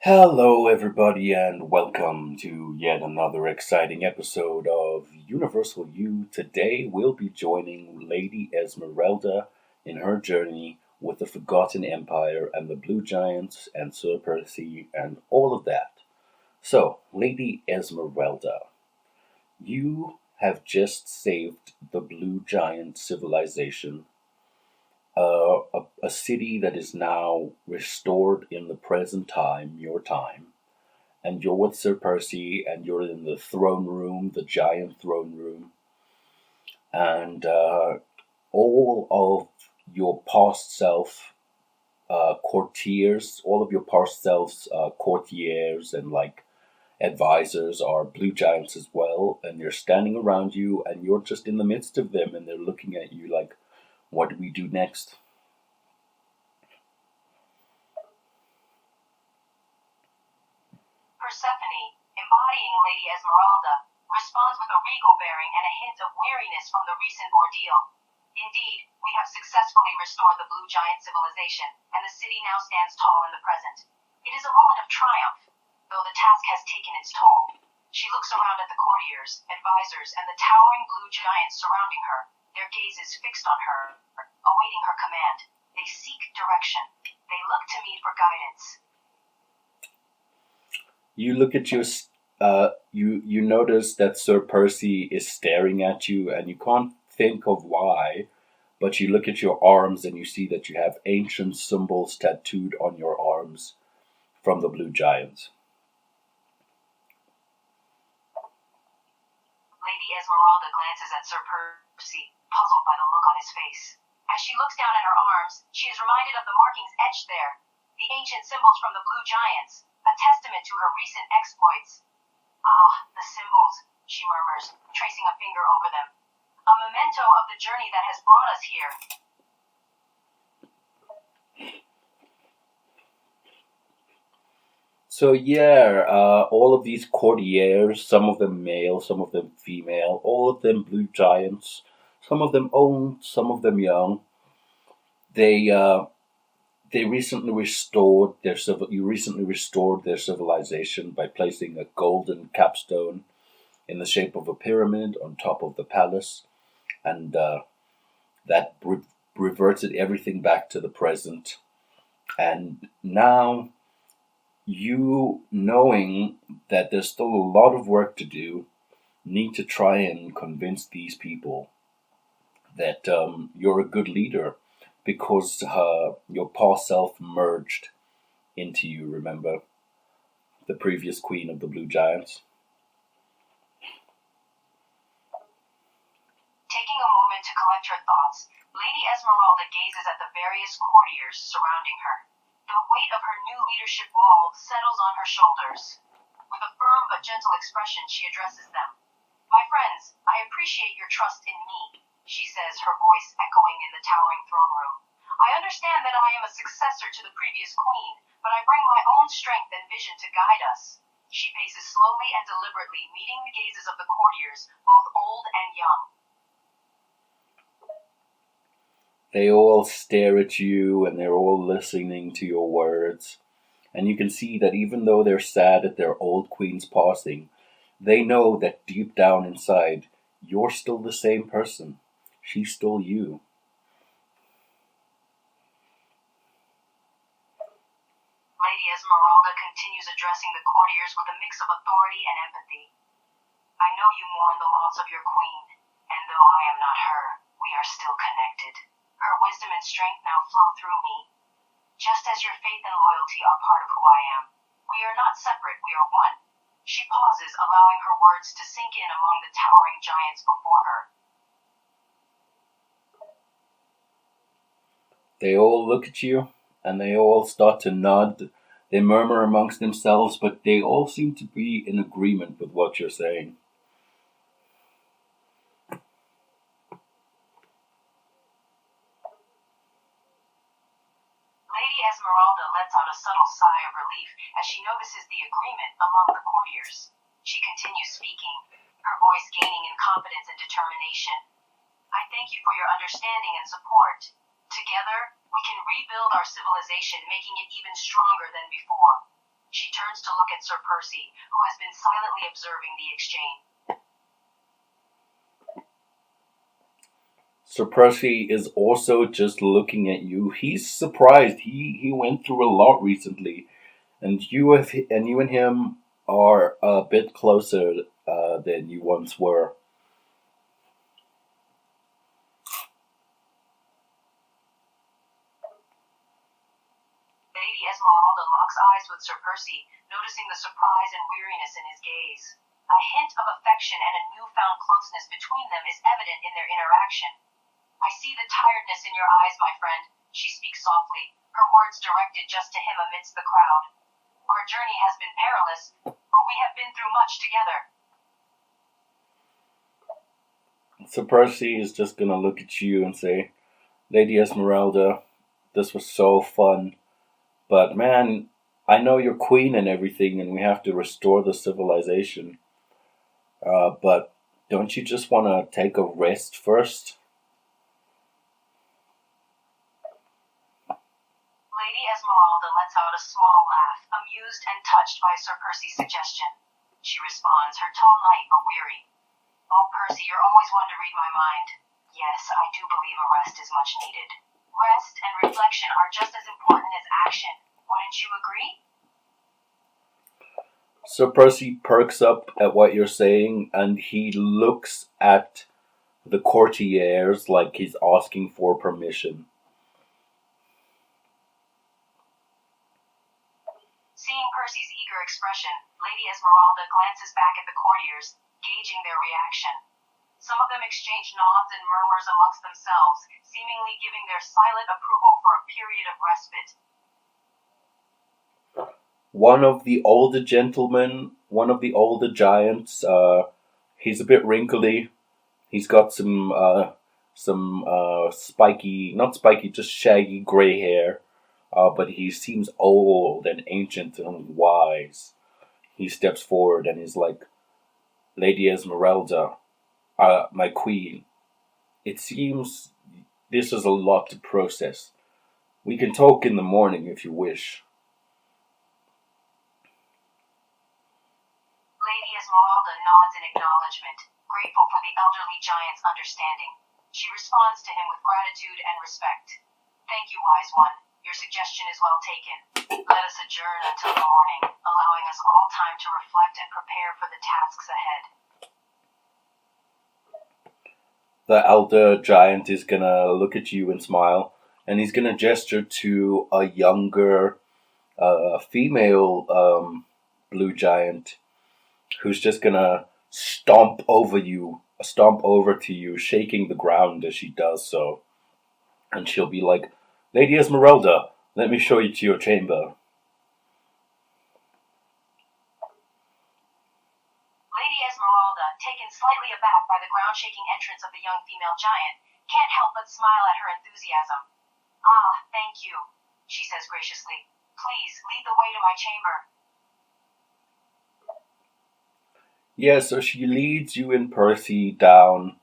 Hello, everybody, and welcome to yet another exciting episode of Universal U. Today, we'll be joining Lady Esmeralda in her journey with the Forgotten Empire and the Blue Giants and Sir Percy and all of that. So, Lady Esmeralda, you have just saved the Blue Giant civilization, a city that is now restored in the present time, your time, and you're with Sir Percy, and you're in the throne room, the giant throne room, and all of your past self courtiers, all of your past selves courtiers and like advisors are blue giants as well, and they're standing around you, and you're just in the midst of them, and they're looking at you like, "What do we do next?" Persephone, embodying Lady Esmeralda, responds with a regal bearing and a hint of weariness from the recent ordeal. Indeed, we have successfully restored the Blue Giant civilization, and the city now stands tall in the present. It is a moment of triumph, though the task has taken its toll. She looks around at the courtiers, advisors, and the towering blue giants surrounding her, their gazes fixed on her, awaiting her command. They seek direction. They look to me for guidance. You look at you notice that Sir Percy is staring at you, and you can't think of why, but you look at your arms and you see that you have ancient symbols tattooed on your arms from the Blue Giants. Lady Esmeralda glances at Sir Percy, puzzled by the look on his face. As she looks down at her arms, she is reminded of the markings etched there, the ancient symbols from the Blue Giants, a testament to her recent exploits. Ah, the symbols, she murmurs, tracing a finger over them. A memento of the journey that has brought us here. So yeah, all of these courtiers, some of them male, some of them female, all of them blue giants, some of them old, some of them young. They they recently restored their civil. You recently restored their civilization by placing a golden capstone in the shape of a pyramid on top of the palace, and that reverted everything back to the present. And now, you knowing that there's still a lot of work to do, need to try and convince these people that you're a good leader because your past self merged into you. Remember the previous queen of the Blue Giants? Taking a moment to collect her thoughts, Lady Esmeralda gazes at the various courtiers surrounding her. The weight of her new leadership role settles on her shoulders. With a firm but gentle expression, she addresses them. "My friends, I appreciate your trust in me," she says, her voice echoing in the towering throne room. "I understand that I am a successor to the previous queen, but I bring my own strength and vision to guide us." She paces slowly and deliberately, meeting the gazes of the courtiers, both old and young. They all stare at you and they're all listening to your words. And you can see that even though they're sad at their old queen's passing, they know that deep down inside, you're still the same person. She's still you. Lady Esmeralda continues addressing the courtiers with a mix of authority and empathy. "I know you mourn the loss of your queen, and though I am not her, we are still connected. Her wisdom and strength now flow through me, just as your faith and loyalty are part of who I am. We are not separate, we are one." She pauses, allowing her words to sink in among the towering giants before her. They all look at you and they all start to nod. They murmur amongst themselves, but they all seem to be in agreement with what you're saying. Lady Esmeralda lets out a subtle sigh of relief as she notices the agreement among the courtiers. She continues speaking, her voice gaining in confidence and determination. "I thank you for your understanding and support. Together, we can rebuild our civilization, making it even stronger than before." She turns to look at Sir Percy, who has been silently observing the exchange. Sir Percy is also just looking at you. He's surprised. He went through a lot recently, and you and him are a bit closer than you once were. Lady Esmeralda locks eyes with Sir Percy, noticing the surprise and weariness in his gaze. A hint of affection and a newfound closeness between them is evident in their interaction. I see the tiredness in your eyes, my friend, she speaks softly, her words directed just to him amidst the crowd. Our journey has been perilous, but we have been through much together. Sir Percy is just gonna look at you and say, Lady Esmeralda, this was so fun. But man, I know you're queen and everything, and we have to restore the civilization. But don't you just want to take a rest first? Lady Esmeralda lets out a small laugh, amused and touched by Sir Percy's suggestion. She responds, her tone light but weary. Oh, Percy, you're always one to read my mind. Yes, I do believe a rest is much needed. Rest and reflection are just as important as action. Wouldn't you agree? Sir Percy perks up at what you're saying, and he looks at the courtiers like he's asking for permission. Seeing Percy's eager expression, Lady Esmeralda glances back at the courtiers, gauging their reaction. Some of them exchange nods and murmurs amongst themselves, seemingly giving their silent approval for a period of respite. One of the older gentlemen, one of the older giants, he's a bit wrinkly. He's got some spiky, not spiky, just shaggy gray hair. But he seems old and ancient and wise. He steps forward and is like, Lady Esmeralda, my queen, it seems this is a lot to process. We can talk in the morning if you wish. Lady Esmeralda nods in acknowledgement, grateful for the elderly giant's understanding. She responds to him with gratitude and respect. Thank you, wise one. Your suggestion is well taken. Let us adjourn until the morning, allowing us all time to reflect and prepare for the tasks ahead. The elder giant is gonna look at you and smile, and he's gonna gesture to a younger female blue giant who's just gonna stomp over to you, shaking the ground as she does so. And she'll be like, Lady Esmeralda, let me show you to your chamber. Lady Esmeralda, taken slightly aback by the ground-shaking entrance of the young female giant, can't help but smile at her enthusiasm. Ah, thank you, she says graciously. Please, lead the way to my chamber. Yeah, so she leads you and Percy down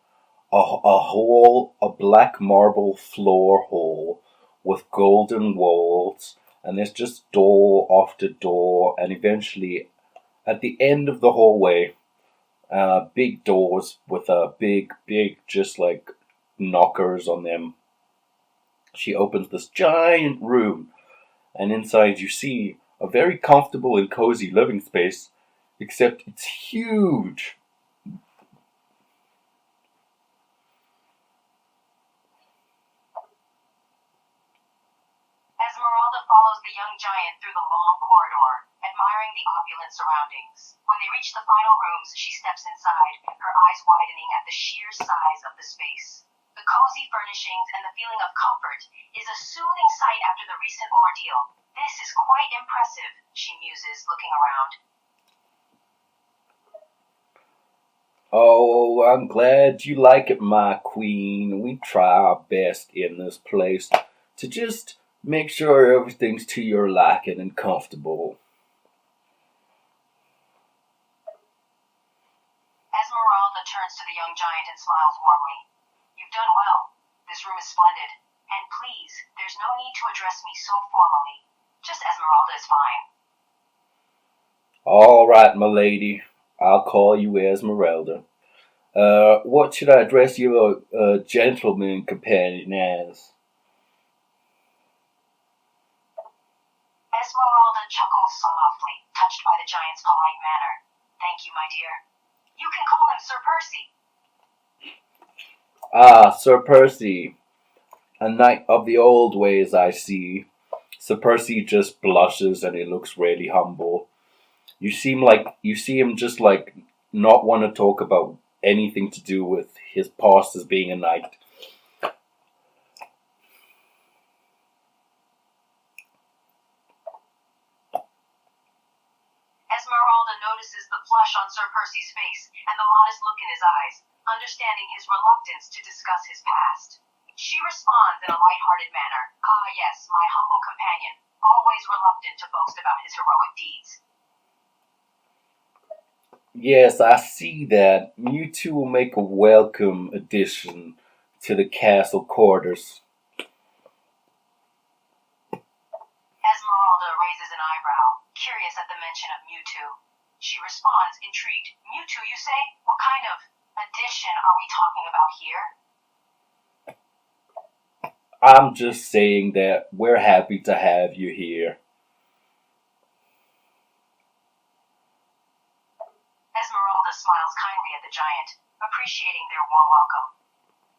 a hall, a black marble floor hall with golden walls, and there's just door after door, and eventually at the end of the hallway, big doors with a big, just like knockers on them. She opens this giant room, and inside you see a very comfortable and cozy living space, except it's huge. Esmeralda follows the young giant through the long corridor, admiring the opulent surroundings. When they reach the final rooms, she steps inside, her eyes widening at the sheer size of the space. The cozy furnishings and the feeling of comfort is a soothing sight after the recent ordeal. This is quite impressive, she muses, looking around. Oh, I'm glad you like it, my queen. We try our best in this place to just make sure everything's to your liking and comfortable. Esmeralda turns to the young giant and smiles warmly. You've done well. This room is splendid. And please, there's no need to address me so formally. Just Esmeralda is fine. All right, my lady. I'll call you Esmeralda. What should I address your gentleman companion as? Esmeralda chuckles softly, touched by the giant's polite manner. Thank you, my dear. You can call him Sir Percy. Ah, Sir Percy, a knight of the old ways, I see. Sir Percy just blushes and he looks really humble. You see him just like not want to talk about anything to do with his past as being a knight. Esmeralda notices the flush on Sir Percy's face and the modest look in his eyes, understanding his reluctance to discuss his past. She responds in a light-hearted manner. Ah, yes, my humble companion, always reluctant to boast about his heroic deeds. Yes, I see that. You two will make a welcome addition to the castle quarters. Esmeralda raises an eyebrow, curious at the mention of Mewtwo. She responds, intrigued. Mewtwo, you say? What kind of addition are we talking about here? I'm just saying that we're happy to have you here. Esmeralda smiles kindly at the giant, appreciating their warm welcome.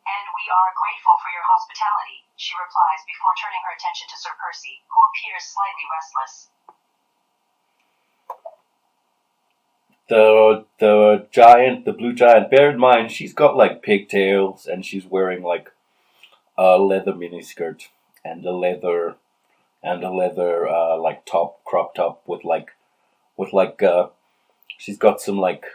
And we are grateful for your hospitality, she replies before turning her attention to Sir Percy, who appears slightly restless. The blue giant. Bear in mind, she's got like pigtails and she's wearing like a leather miniskirt and a leather like crop top with like she's got some like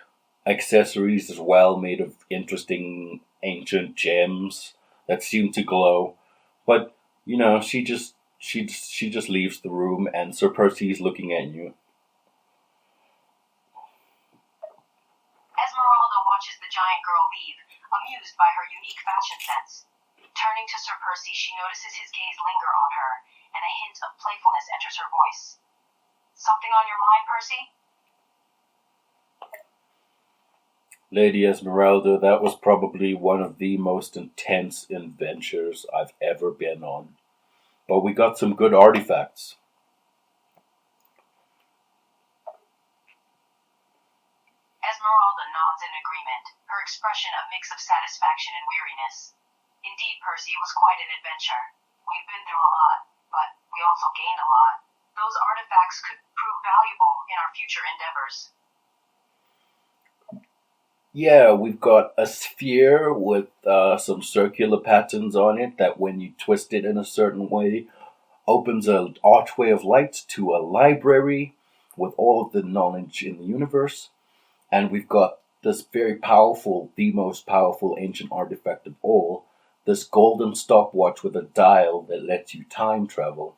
accessories as well made of interesting ancient gems that seem to glow. But you know, she just leaves the room and Sir Percy is looking at you. Esmeralda watches the giant girl leave, amused by her unique fashion sense. Turning to Sir Percy, she notices his gaze linger on her, and a hint of playfulness enters her voice. Something on your mind, Percy? Lady Esmeralda, that was probably one of the most intense adventures I've ever been on. But we got some good artifacts. Esmeralda nods in agreement, her expression a mix of satisfaction and weariness. Indeed, Percy, it was quite an adventure. We've been through a lot, but we also gained a lot. Those artifacts could prove valuable in our future endeavors. Yeah, we've got a sphere with some circular patterns on it that, when you twist it in a certain way, opens an archway of light to a library with all of the knowledge in the universe. And we've got this very powerful, the most powerful ancient artifact of all, this golden stopwatch with a dial that lets you time travel.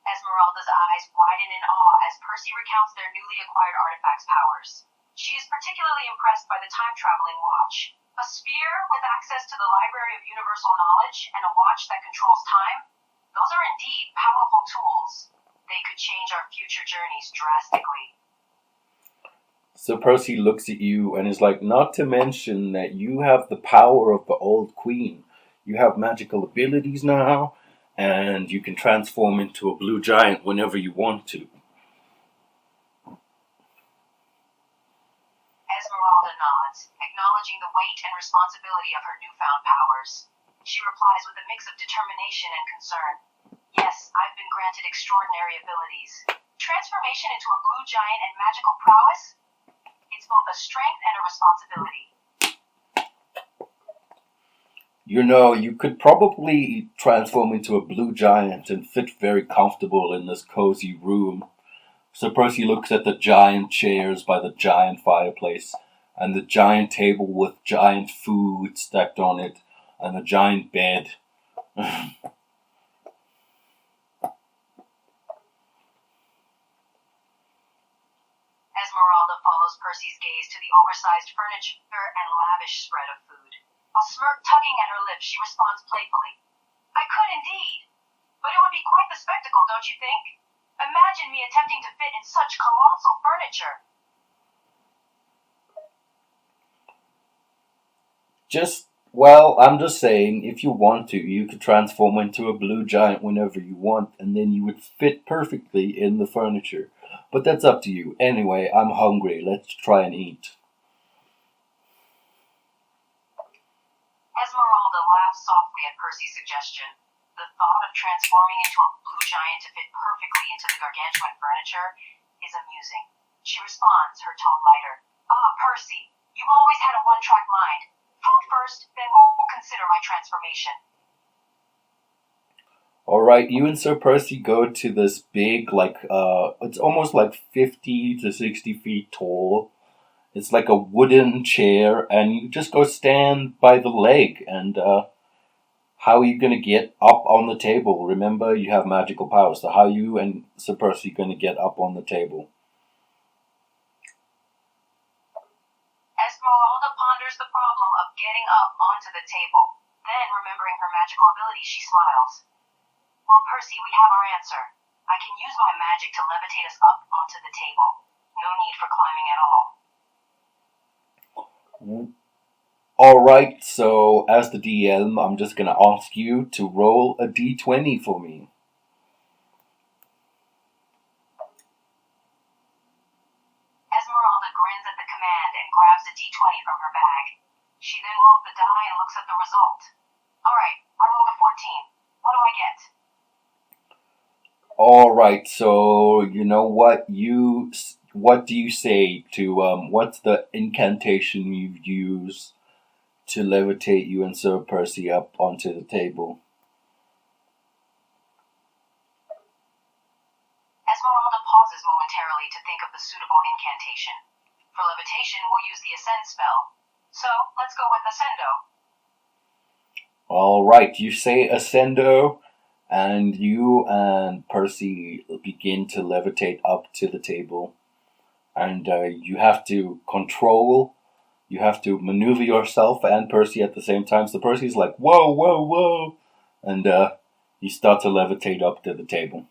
Esmeralda's eyes widen in awe as Percy recounts their newly acquired artifacts' powers. She is particularly impressed by the time-traveling watch. A sphere with access to the Library of Universal Knowledge and a watch that controls time? Those are indeed powerful tools. They could change our future journeys drastically. So Percy looks at you and is like, not to mention that you have the power of the old queen. You have magical abilities now, and you can transform into a blue giant whenever you want to. Esmeralda nods, acknowledging the weight and responsibility of her newfound powers. She replies with a mix of determination and concern. Yes, I've been granted extraordinary abilities. Transformation into a blue giant and magical prowess? It's both a strength and a responsibility. You know, you could probably transform into a blue giant and fit very comfortable in this cozy room. So Percy looks at the giant chairs by the giant fireplace, and the giant table with giant food stacked on it, and the giant bed. Esmeralda follows Percy's gaze to the oversized furniture and lavish spread of food. A smirk tugging at her lips, she responds playfully, I could indeed. But it would be quite the spectacle, don't you think? Imagine me attempting to fit in such colossal furniture. I'm just saying, if you want to, you could transform into a blue giant whenever you want, and then you would fit perfectly in the furniture. But that's up to you. Anyway, I'm hungry. Let's try and eat. Esmeralda laughs softly at Percy's suggestion. The thought of transforming into a blue giant to fit perfectly into the gargantuan furniture is amusing. She responds, her tone lighter. Ah, Percy, you've always had a one-track mind. Food first, then we'll consider my transformation. Alright, you and Sir Percy go to this big, it's almost like 50 to 60 feet tall. It's like a wooden chair, and you just go stand by the leg. And how are you going to get up on the table? Remember, you have magical powers. So how are you and Sir Percy going to get up on the table? Esmeralda ponders the problem of getting up onto the table. Then, remembering her magical ability, she smiles. Well, Percy, we have our answer. I can use my magic to levitate us up onto the table. No need for climbing at all. Alright, so as the DM, I'm just going to ask you to roll a d20 for me. Esmeralda grins at the command and grabs a d20 from her bag. She then rolls the die and looks at the result. Alright, I rolled a 14. What do I get? Alright, so you know what do you say to what's the incantation you use to levitate you and Sir Percy up onto the table? Esmeralda pauses momentarily to think of the suitable incantation. For levitation, we'll use the Ascend spell. So, let's go with Ascendo. Alright, you say Ascendo, and you and Percy begin to levitate up to the table. And you have to maneuver yourself and Percy at the same time. So Percy's like, whoa, whoa, whoa. And you start to levitate up to the table.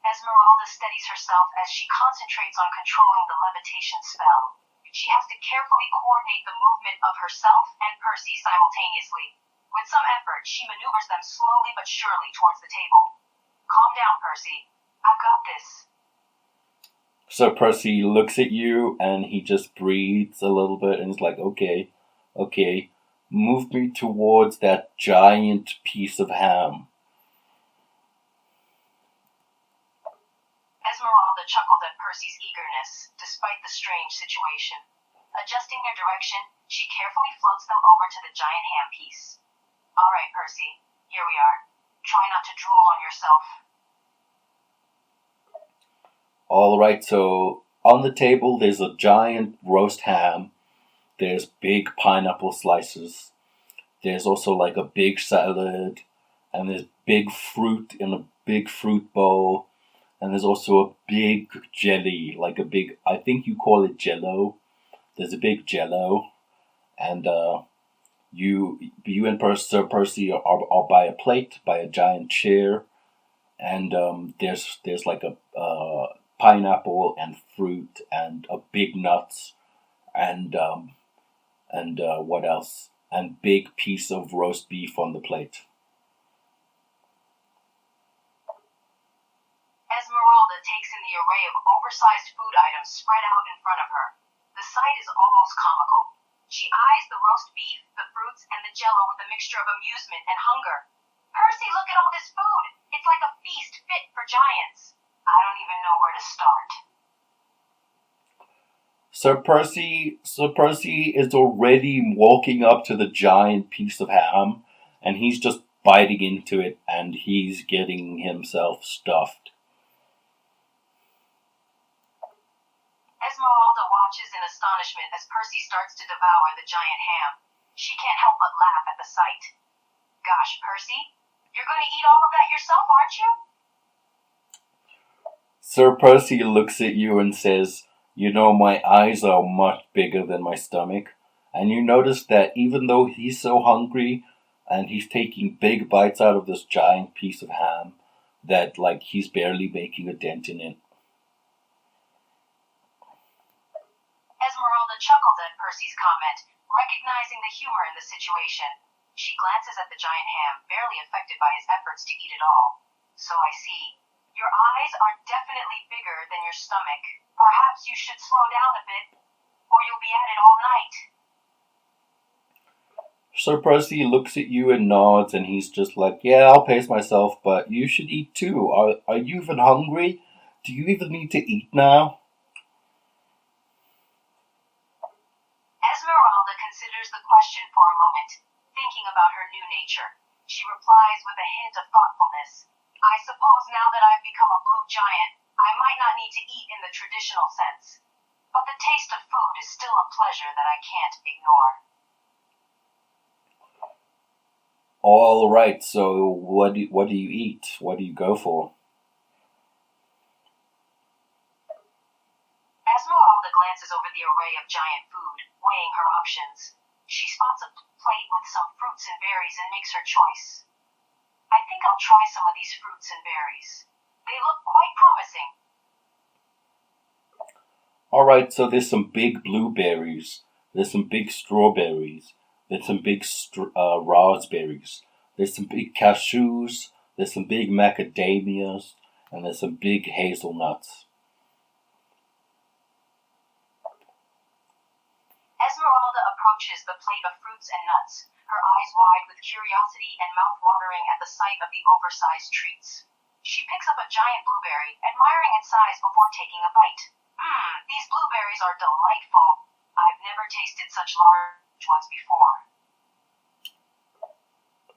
Esmeralda steadies herself as she concentrates on controlling the levitation spell. She has to carefully coordinate the movement of herself and Percy simultaneously. With some effort, she maneuvers them slowly but surely towards the table. Calm down, Percy. I've got this. So Percy looks at you and he just breathes a little bit and is like, okay, move me towards that giant piece of ham. Esmeralda chuckled at Percy's eagerness, despite the strange situation. Adjusting their direction, she carefully floats them over to the giant ham piece. All right, Percy, here we are. Try not to drool on yourself. All right, so on the table there's a giant roast ham. There's big pineapple slices. There's also like a big salad, and there's big fruit in a big fruit bowl. And there's also a big jelly, I think you call it jello. There's a big jello. And you and Sir Percy are by a plate, by a giant chair. And there's like a pineapple and fruit and a big nuts and what else? And big piece of roast beef on the plate. Esmeralda takes in the array of oversized food items spread out in front of her. The sight is almost comical. She eyes the roast beef, the fruits, and the jello with a mixture of amusement and hunger. Percy, look at all this food! It's like a feast fit for giants. I don't even know where to start. Sir Percy is already walking up to the giant piece of ham, and he's just biting into it, and he's getting himself stuffed. Esmeralda watches in astonishment as Percy starts to devour the giant ham. She can't help but laugh at the sight. Gosh, Percy, you're going to eat all of that yourself, aren't you? Sir Percy looks at you and says, You know, my eyes are much bigger than my stomach. And you notice that even though he's so hungry and he's taking big bites out of this giant piece of ham, that like he's barely making a dent in it. Esmeralda chuckled at Percy's comment, recognizing the humor in the situation. She glances at the giant ham, barely affected by his efforts to eat it all. So I see. Your eyes are definitely bigger than your stomach. Perhaps you should slow down a bit, or you'll be at it all night. Sir Percy looks at you and nods, and he's just like, "Yeah, I'll pace myself, but you should eat too. Are you even hungry? Do you even need to eat now?" Esmeralda considers the question for a moment, thinking about her new nature. She replies with a hint of thoughtfulness. I suppose now that I've become a blue giant, I might not need to eat in the traditional sense. But the taste of food is still a pleasure that I can't ignore. All right. So what do you eat? What do you go for? Esmeralda glances over the array of giant food, weighing her options. She spots a plate with some fruits and berries and makes her choice. I think I'll try some of these fruits and berries. They look quite promising. All right. So there's some big blueberries. There's some big strawberries. There's some big raspberries. There's some big cashews. There's some big macadamias, and there's some big hazelnuts. Esmeralda approaches the plate of fruits and nuts, her eyes wide with curiosity and mouth watering at the sight of the oversized treats. She picks up a giant blueberry, admiring its size before taking a bite. These blueberries are delightful. I've never tasted such large ones before.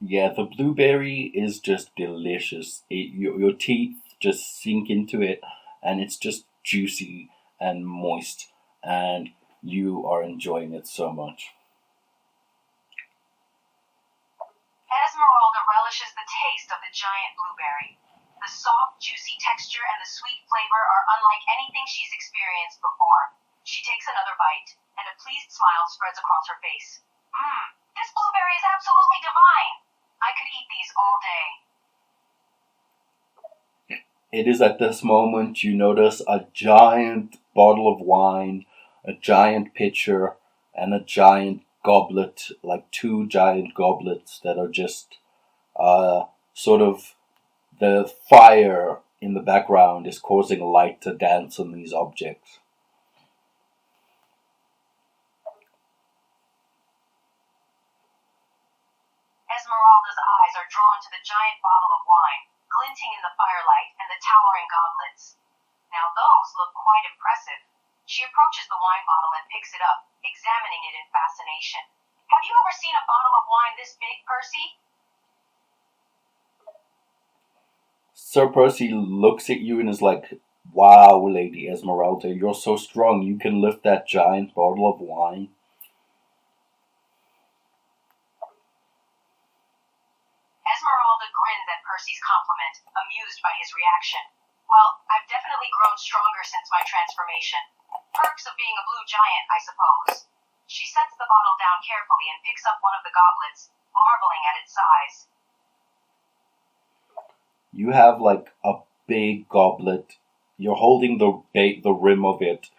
Yeah, the blueberry is just delicious. Your teeth just sink into it, and it's just juicy and moist, and you are enjoying it so much. Esmeralda relishes the taste of the giant blueberry. The soft, juicy texture and the sweet flavor are unlike anything she's experienced before. She takes another bite, and a pleased smile spreads across her face. This blueberry is absolutely divine. I could eat these all day. It is at this moment you notice a giant bottle of wine, a giant pitcher, and a giant goblet, like two giant goblets that are just sort of the fire in the background is causing light to dance on these objects. Esmeralda's eyes are drawn to the giant bottle of wine, glinting in the firelight, and the towering goblets. Now those look quite impressive. She approaches the wine bottle and picks it up, examining it in fascination. Have you ever seen a bottle of wine this big, Percy? Sir Percy looks at you and is like, "Wow, Lady Esmeralda, you're so strong. You can lift that giant bottle of wine." Esmeralda grins at Percy's compliment, amused by his reaction. Well, I've definitely grown stronger since my transformation. Perks of being a blue giant, I suppose. She sets the bottle down carefully and picks up one of the goblets, marveling at its size. You have like a big goblet. You're holding the rim of it,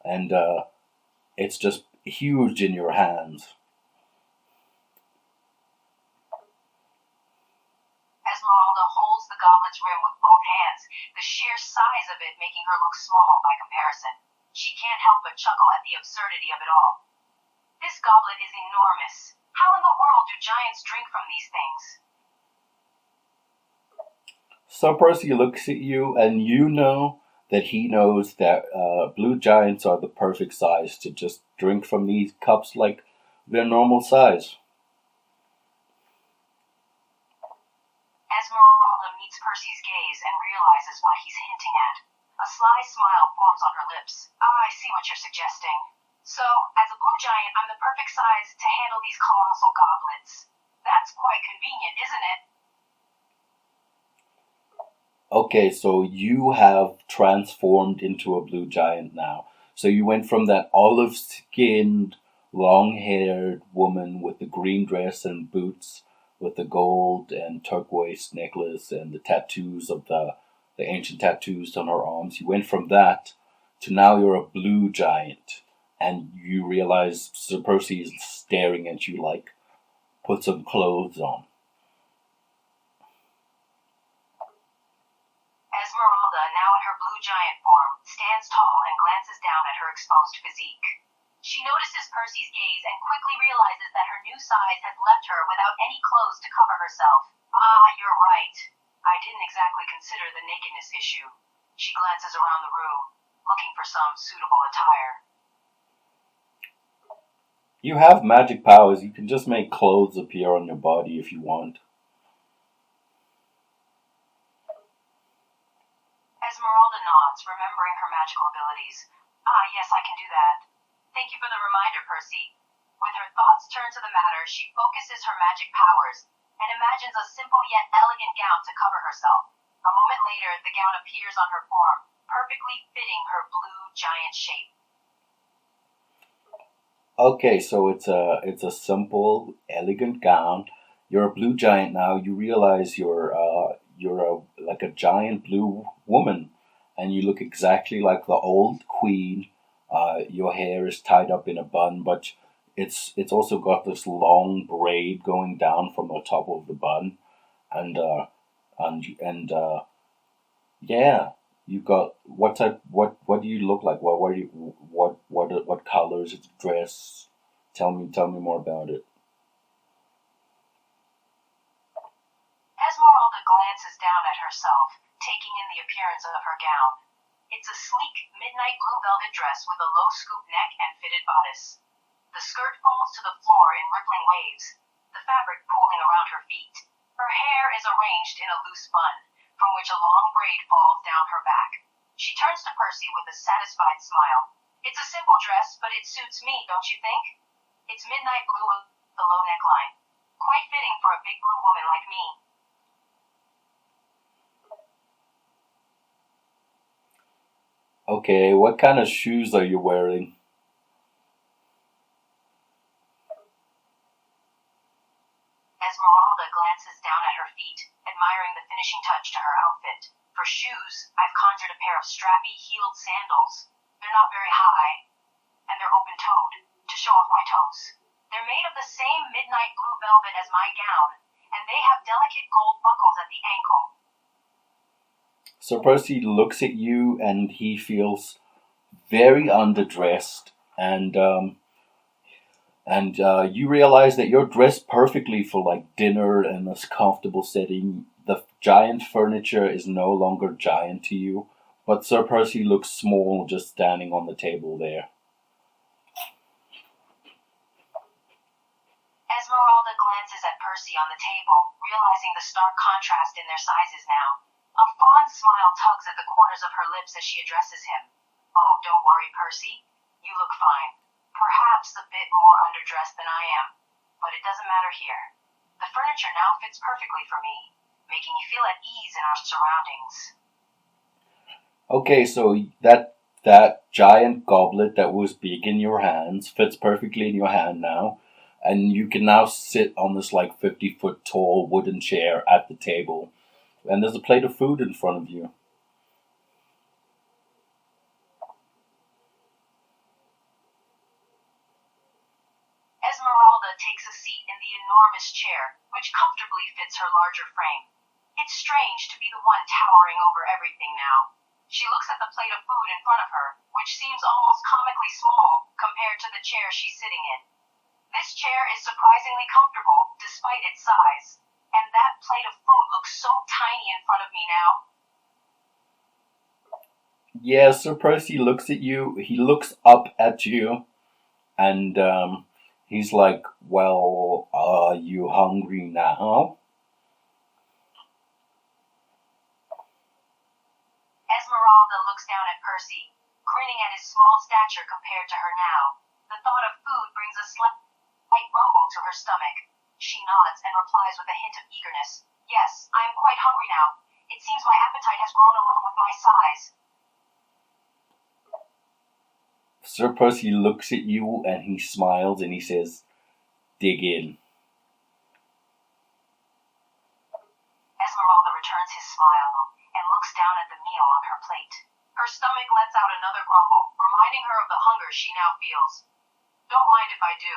and it's just huge in your hands. Esmeralda holds the goblet's rim with both hands, the sheer size of it making her look small by comparison. She can't help but chuckle at the absurdity of it all. This goblet is enormous. How in the world do giants drink from these things? Sir Percy looks at you, and you know that he knows that blue giants are the perfect size to just drink from these cups like their normal size. Esmeralda meets Percy's gaze and realizes what he's hinting at. A sly smile forms on her lips. I see what you're suggesting. So, as a blue giant, I'm the perfect size to handle these colossal goblets. That's quite convenient, isn't it? Okay, so you have transformed into a blue giant now. So you went from that olive-skinned, long-haired woman with the green dress and boots, with the gold and turquoise necklace and the tattoos of the ancient tattoos on her arms. You went from that to now you're a blue giant, and you realize Sir Percy is staring at you like, put some clothes on. Esmeralda, now in her blue giant form, stands tall and glances down at her exposed physique. She notices Percy's gaze and quickly realizes that her new size has left her without any clothes to cover herself. Ah, you're right. I didn't exactly consider the nakedness issue. She glances around the room, looking for some suitable attire. You have magic powers. You can just make clothes appear on your body if you want. Esmeralda nods, remembering her magical abilities. Ah, yes, I can do that. Thank you for the reminder, Percy. With her thoughts turned to the matter, she focuses her magic powers and imagines a simple yet elegant gown to cover herself. A moment later, the gown appears on her form, perfectly fitting her blue giant shape. Okay, so it's a simple, elegant gown. You're a blue giant now. You realize you're like a giant blue woman, and you look exactly like the old queen. Your hair is tied up in a bun, but it's also got this long braid going down from the top of the bun, and yeah, you got what type? What do you look like? What do you what colors is the dress? Tell me more about it. Esmeralda glances down at herself, taking in the appearance of her gown. It's a sleek, midnight blue velvet dress with a low scoop neck and fitted bodice. The skirt falls to the floor in rippling waves, the fabric pooling around her feet. Her hair is arranged in a loose bun, from which a long braid falls down her back. She turns to Percy with a satisfied smile. It's a simple dress, but it suits me, don't you think? It's midnight blue with a low neckline. Quite fitting for a big blue woman like me. Okay, what kind of shoes are you wearing? Esmeralda glances down at her feet, admiring the finishing touch to her outfit. For shoes, I've conjured a pair of strappy, heeled sandals. They're not very high, and they're open-toed, to show off my toes. They're made of the same midnight blue velvet as my gown, and they have delicate gold buckles at the ankle. Sir Percy looks at you and he feels very underdressed, and you realize that you're dressed perfectly for like dinner and a comfortable setting. The giant furniture is no longer giant to you, but Sir Percy looks small just standing on the table there. Esmeralda glances at Percy on the table, realizing the stark contrast in their sizes now. A fond smile tugs at the corners of her lips as she addresses him. Oh, don't worry, Percy. You look fine. Perhaps a bit more underdressed than I am, but it doesn't matter here. The furniture now fits perfectly for me, making you feel at ease in our surroundings. Okay, so that giant goblet that was big in your hands fits perfectly in your hand now, and you can now sit on this like 50-foot tall wooden chair at the table, and there's a plate of food in front of you. Esmeralda takes a seat in the enormous chair, which comfortably fits her larger frame. It's strange to be the one towering over everything now. She looks at the plate of food in front of her, which seems almost comically small compared to the chair she's sitting in. This chair is surprisingly comfortable, despite its size, and that plate of food looks so tiny in front of me now. Yeah, Sir Percy looks at you. He looks up at you, and he's like, "Well, are you hungry now?" Esmeralda looks down at Percy, grinning at his small stature compared to her now. The thought of food brings a slight rumble to her stomach. She nods and replies with a hint of eagerness. Yes, I am quite hungry now. It seems my appetite has grown along with my size. Sir Percy looks at you and he smiles and he says, dig in. Esmeralda returns his smile and looks down at the meal on her plate. Her stomach lets out another grumble, reminding her of the hunger she now feels. Don't mind if I do.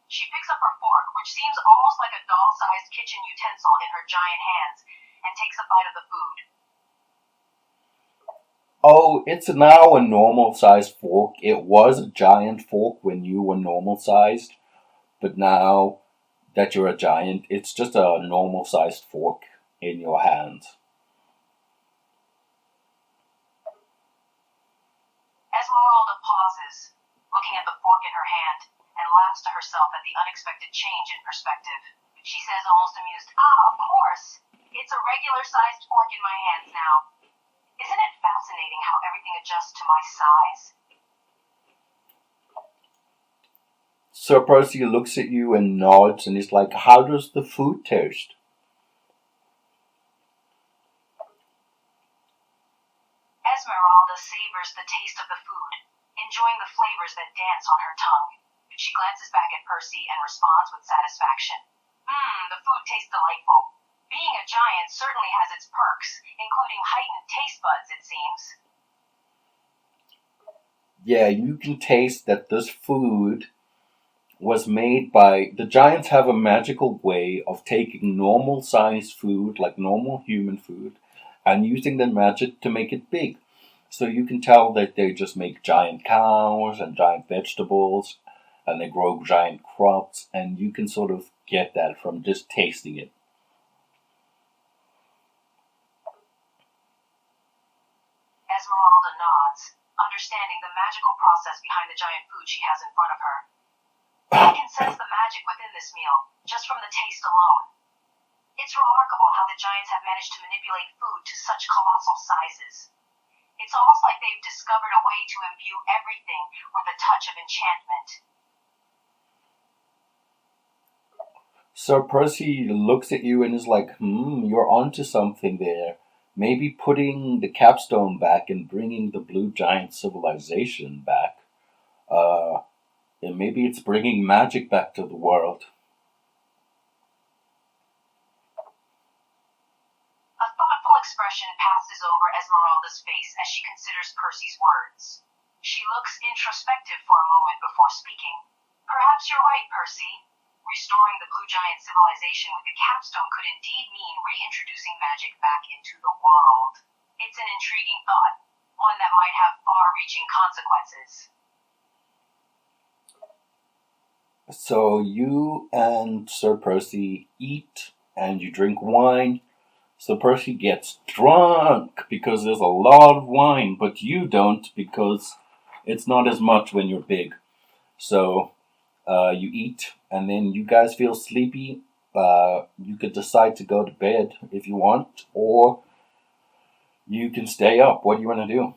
She picks up her fork, which seems almost like a doll-sized kitchen utensil in her giant hands, and takes a bite of the food. Oh, it's now a normal sized fork. It was a giant fork when you were normal sized, but now that you're a giant, it's just a normal sized fork in your hand. Esmeralda pauses, looking at the fork in her hand, and laughs to herself at the unexpected change in perspective. She says, almost amused, of course. It's a regular-sized fork in my hands now. Isn't it fascinating how everything adjusts to my size? Sir Percy looks at you and nods and he's like, how does the food taste? Esmeralda savors the taste of the food, enjoying the flavors that dance on her tongue. She glances back at Percy and responds with satisfaction. The food tastes delightful. Being a giant certainly has its perks, including heightened taste buds, it seems. Yeah, you can taste that this food was made by the giants have a magical way of taking normal sized food, like normal human food, and using the magic to make it big. So you can tell that they just make giant cows and giant vegetables and they grow giant crops, and you can sort of get that from just tasting it. Esmeralda nods, understanding the magical process behind the giant food she has in front of her. I can sense the magic within this meal, just from the taste alone. It's remarkable how the giants have managed to manipulate food to such colossal sizes. It's almost like they've discovered a way to imbue everything with a touch of enchantment. Sir Percy looks at you and is like, you're onto something there. Maybe putting the capstone back and bringing the blue giant civilization back. And maybe it's bringing magic back to the world. A thoughtful expression passes over Esmeralda's face as she considers Percy's words. She looks introspective for a moment before speaking. Perhaps you're right, Percy. Restoring the Blue Giant civilization with the capstone could indeed mean reintroducing magic back into the world. It's an intriguing thought, one that might have far-reaching consequences. So you and Sir Percy eat and you drink wine. Sir Percy gets drunk because there's a lot of wine, but you don't because it's not as much when you're big. So you eat and then you guys feel sleepy. You could decide to go to bed if you want, or you can stay up. What do you want to do?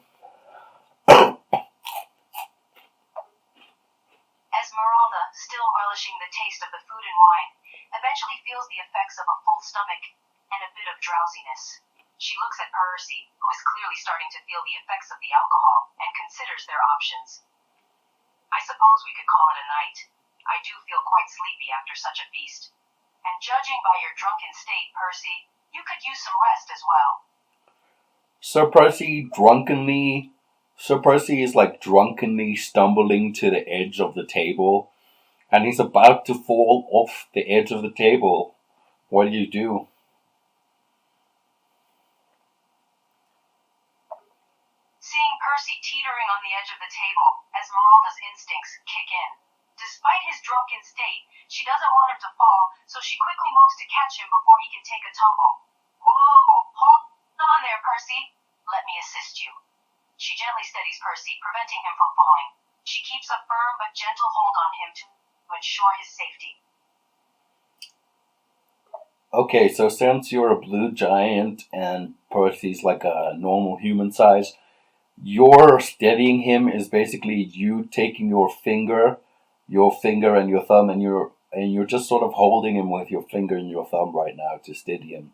Esmeralda, still relishing the taste of the food and wine, eventually feels the effects of a full stomach and a bit of drowsiness. She looks at Percy, who is clearly starting to feel the effects of the alcohol, and considers their options. I suppose we could call it a night. I do feel quite sleepy after such a feast. And judging by your drunken state, Percy, you could use some rest as well. Sir Percy is like drunkenly stumbling to the edge of the table, and he's about to fall off the edge of the table. What do you do? Seeing Percy teetering on the edge of the table, Esmeralda's instincts kick in. Despite his drunken state, she doesn't want him to fall, so she quickly moves to catch him before he can take a tumble. Whoa, hold on there, Percy. Let me assist you. She gently steadies Percy, preventing him from falling. She keeps a firm but gentle hold on him to ensure his safety. Okay, so since you're a blue giant and Percy's like a normal human size, your steadying him is basically you taking your finger and your thumb, and you're just sort of holding him with your finger and your thumb right now to steady him.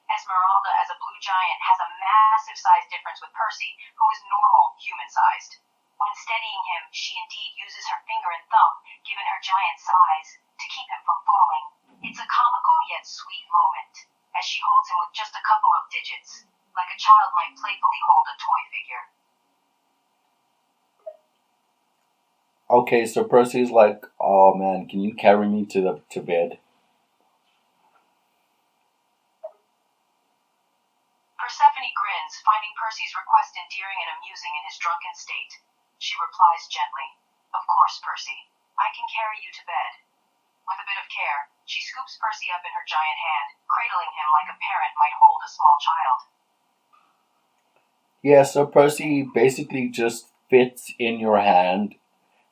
Esmeralda, as a blue giant, has a massive massive size difference with Percy, who is normal, human-sized. When steadying him, she indeed uses her finger and thumb, given her giant size, to keep him from falling. It's a comical yet sweet moment, as she holds him with just a couple of digits, like a child might playfully hold a toy figure. Okay, so Percy's like, "Oh man, can you carry me to bed?" Persephone grins, finding Percy's request endearing and amusing in his drunken state. She replies gently, "Of course, Percy. I can carry you to bed." With a bit of care, she scoops Percy up in her giant hand, cradling him like a parent might hold a small child. Yeah, so Percy basically just fits in your hand,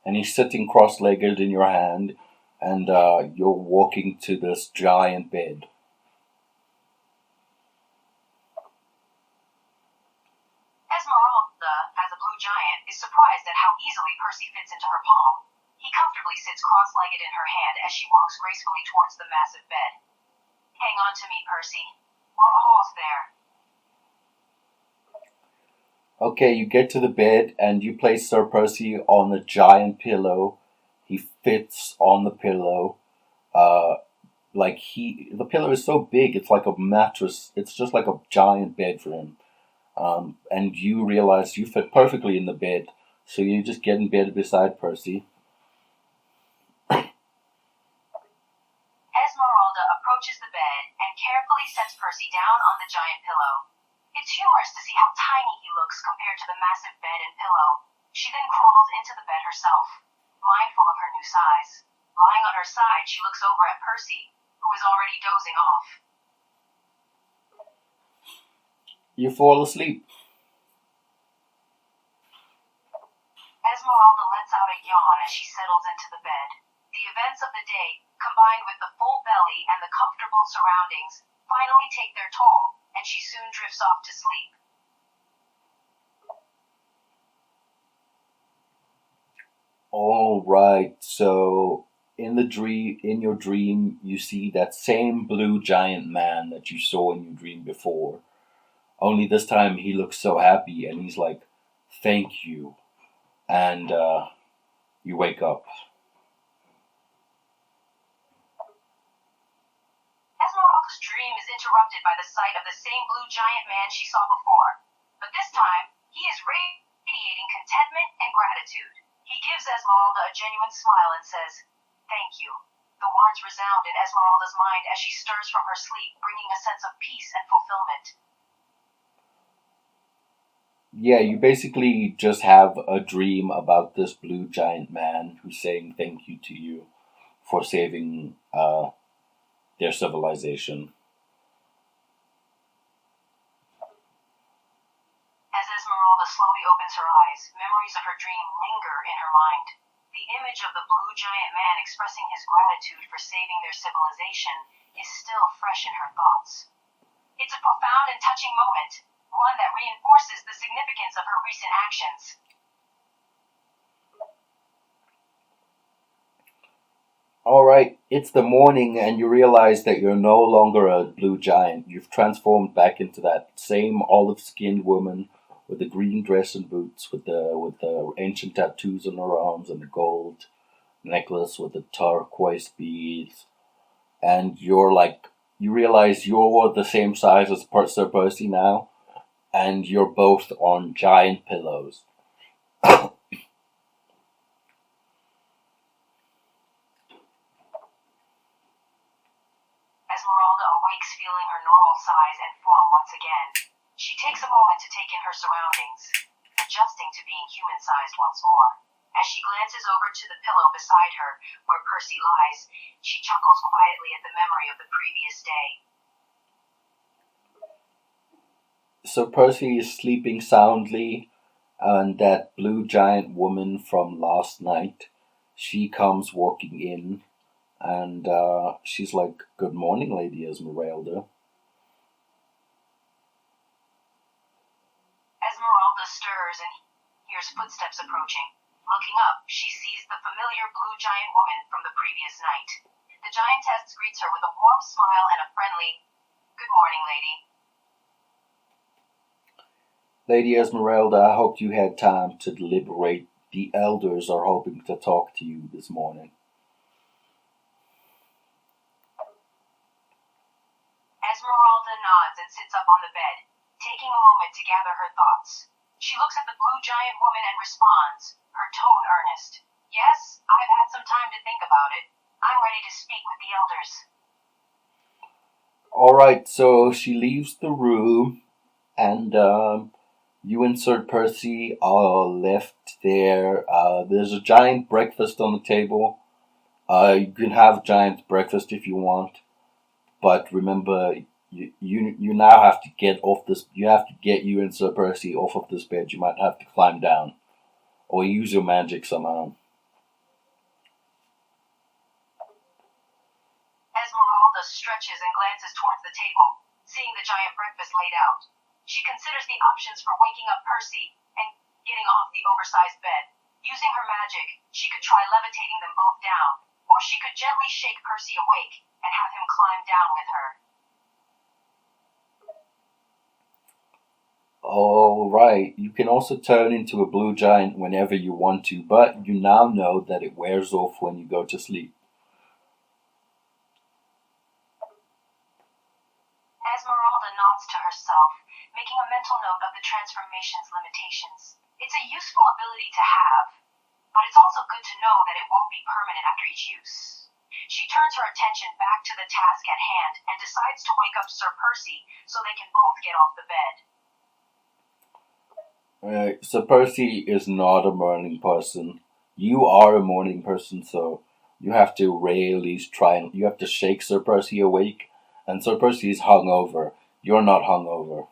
and he's sitting cross-legged in your hand, and you're walking to this giant bed. Esmeralda, as a blue giant, is surprised at how easily Percy fits into her palm. He comfortably sits cross-legged in her hand as she walks gracefully towards the massive bed. "Hang on to me, Percy. We're almost there." Okay, you get to the bed, and you place Sir Percy on a giant pillow. He fits on the pillow. The pillow is so big, it's like a mattress. It's just like a giant bed for him. And you realize you fit perfectly in the bed, so you just get in bed beside Percy. Esmeralda approaches the bed and carefully sets Percy down on the giant pillow. It's humorous to see how tiny he looks compared to the massive bed and pillow. She then crawls into the bed herself, mindful of her new size. Lying on her side, she looks over at Percy, who is already dozing off. You fall asleep. Esmeralda lets out a yawn as she settles into the bed. The events of the day, combined with the full belly and the comfortable surroundings, finally take their toll, and she soon drifts off to sleep. All right. So in your dream, you see that same blue giant man that you saw in your dream before. Only this time he looks so happy, and he's like, "Thank you," and you wake up. Esmeralda's dream is interrupted by the sight of the same blue giant man she saw before. But this time, he is radiating contentment and gratitude. He gives Esmeralda a genuine smile and says, "Thank you." The words resound in Esmeralda's mind as she stirs from her sleep, bringing a sense of peace and fulfillment. Yeah, you basically just have a dream about this blue giant man who's saying thank you to you for saving their civilization. As Esmeralda slowly opens her eyes, memories of her dream linger in her mind. The image of the blue giant man expressing his gratitude for saving their civilization is still fresh in her thoughts. It's a profound and touching moment, one that reinforces the significance of her recent actions. All right, it's the morning, and you realize that you're no longer a blue giant. You've transformed back into that same olive-skinned woman with the green dress and boots, with the ancient tattoos on her arms and the gold necklace with the turquoise beads. And you realize you're the same size as Sir Percy now, and you're both on giant pillows. Esmeralda awakes feeling her normal size and form once again. She takes a moment to take in her surroundings, adjusting to being human-sized once more. As she glances over to the pillow beside her, where Percy lies, she chuckles quietly at the memory of the previous day. So Percy is sleeping soundly, and that blue giant woman from last night, she comes walking in, and she's like, "Good morning, Lady Esmeralda." Esmeralda stirs and hears footsteps approaching. Looking up, she sees the familiar blue giant woman from the previous night. The giantess greets her with a warm smile and a friendly, "Good morning, lady." Lady Esmeralda, I hope you had time to deliberate. The elders are hoping to talk to you this morning. Esmeralda nods and sits up on the bed, taking a moment to gather her thoughts. She looks at the blue giant woman and responds, her tone earnest. Yes, I've had some time to think about it. I'm ready to speak with the elders. Alright, so she leaves the room, and you and Sir Percy are left there. There's a giant breakfast on the table. You can have giant breakfast if you want, but remember, you now have to get off this. You have to get you and Sir Percy off of this bed. You might have to climb down, or use your magic somehow. Esmeralda stretches and glances towards the table, seeing the giant breakfast laid out. She considers the options for waking up Percy and getting off the oversized bed. Using her magic, she could try levitating them both down, or she could gently shake Percy awake and have him climb down with her. Alright, you can also turn into a blue giant whenever you want to, but you now know that it wears off when you go to sleep. Esmeralda nods to herself, making a mental note of the transformation's limitations. It's a useful ability to have, but it's also good to know that it won't be permanent after each use. She turns her attention back to the task at hand and decides to wake up Sir Percy so they can both get off the bed. Sir Percy is not a morning person. You are a morning person, so you have to really try and you have to shake Sir Percy awake. And Sir Percy is hungover. You're not hungover.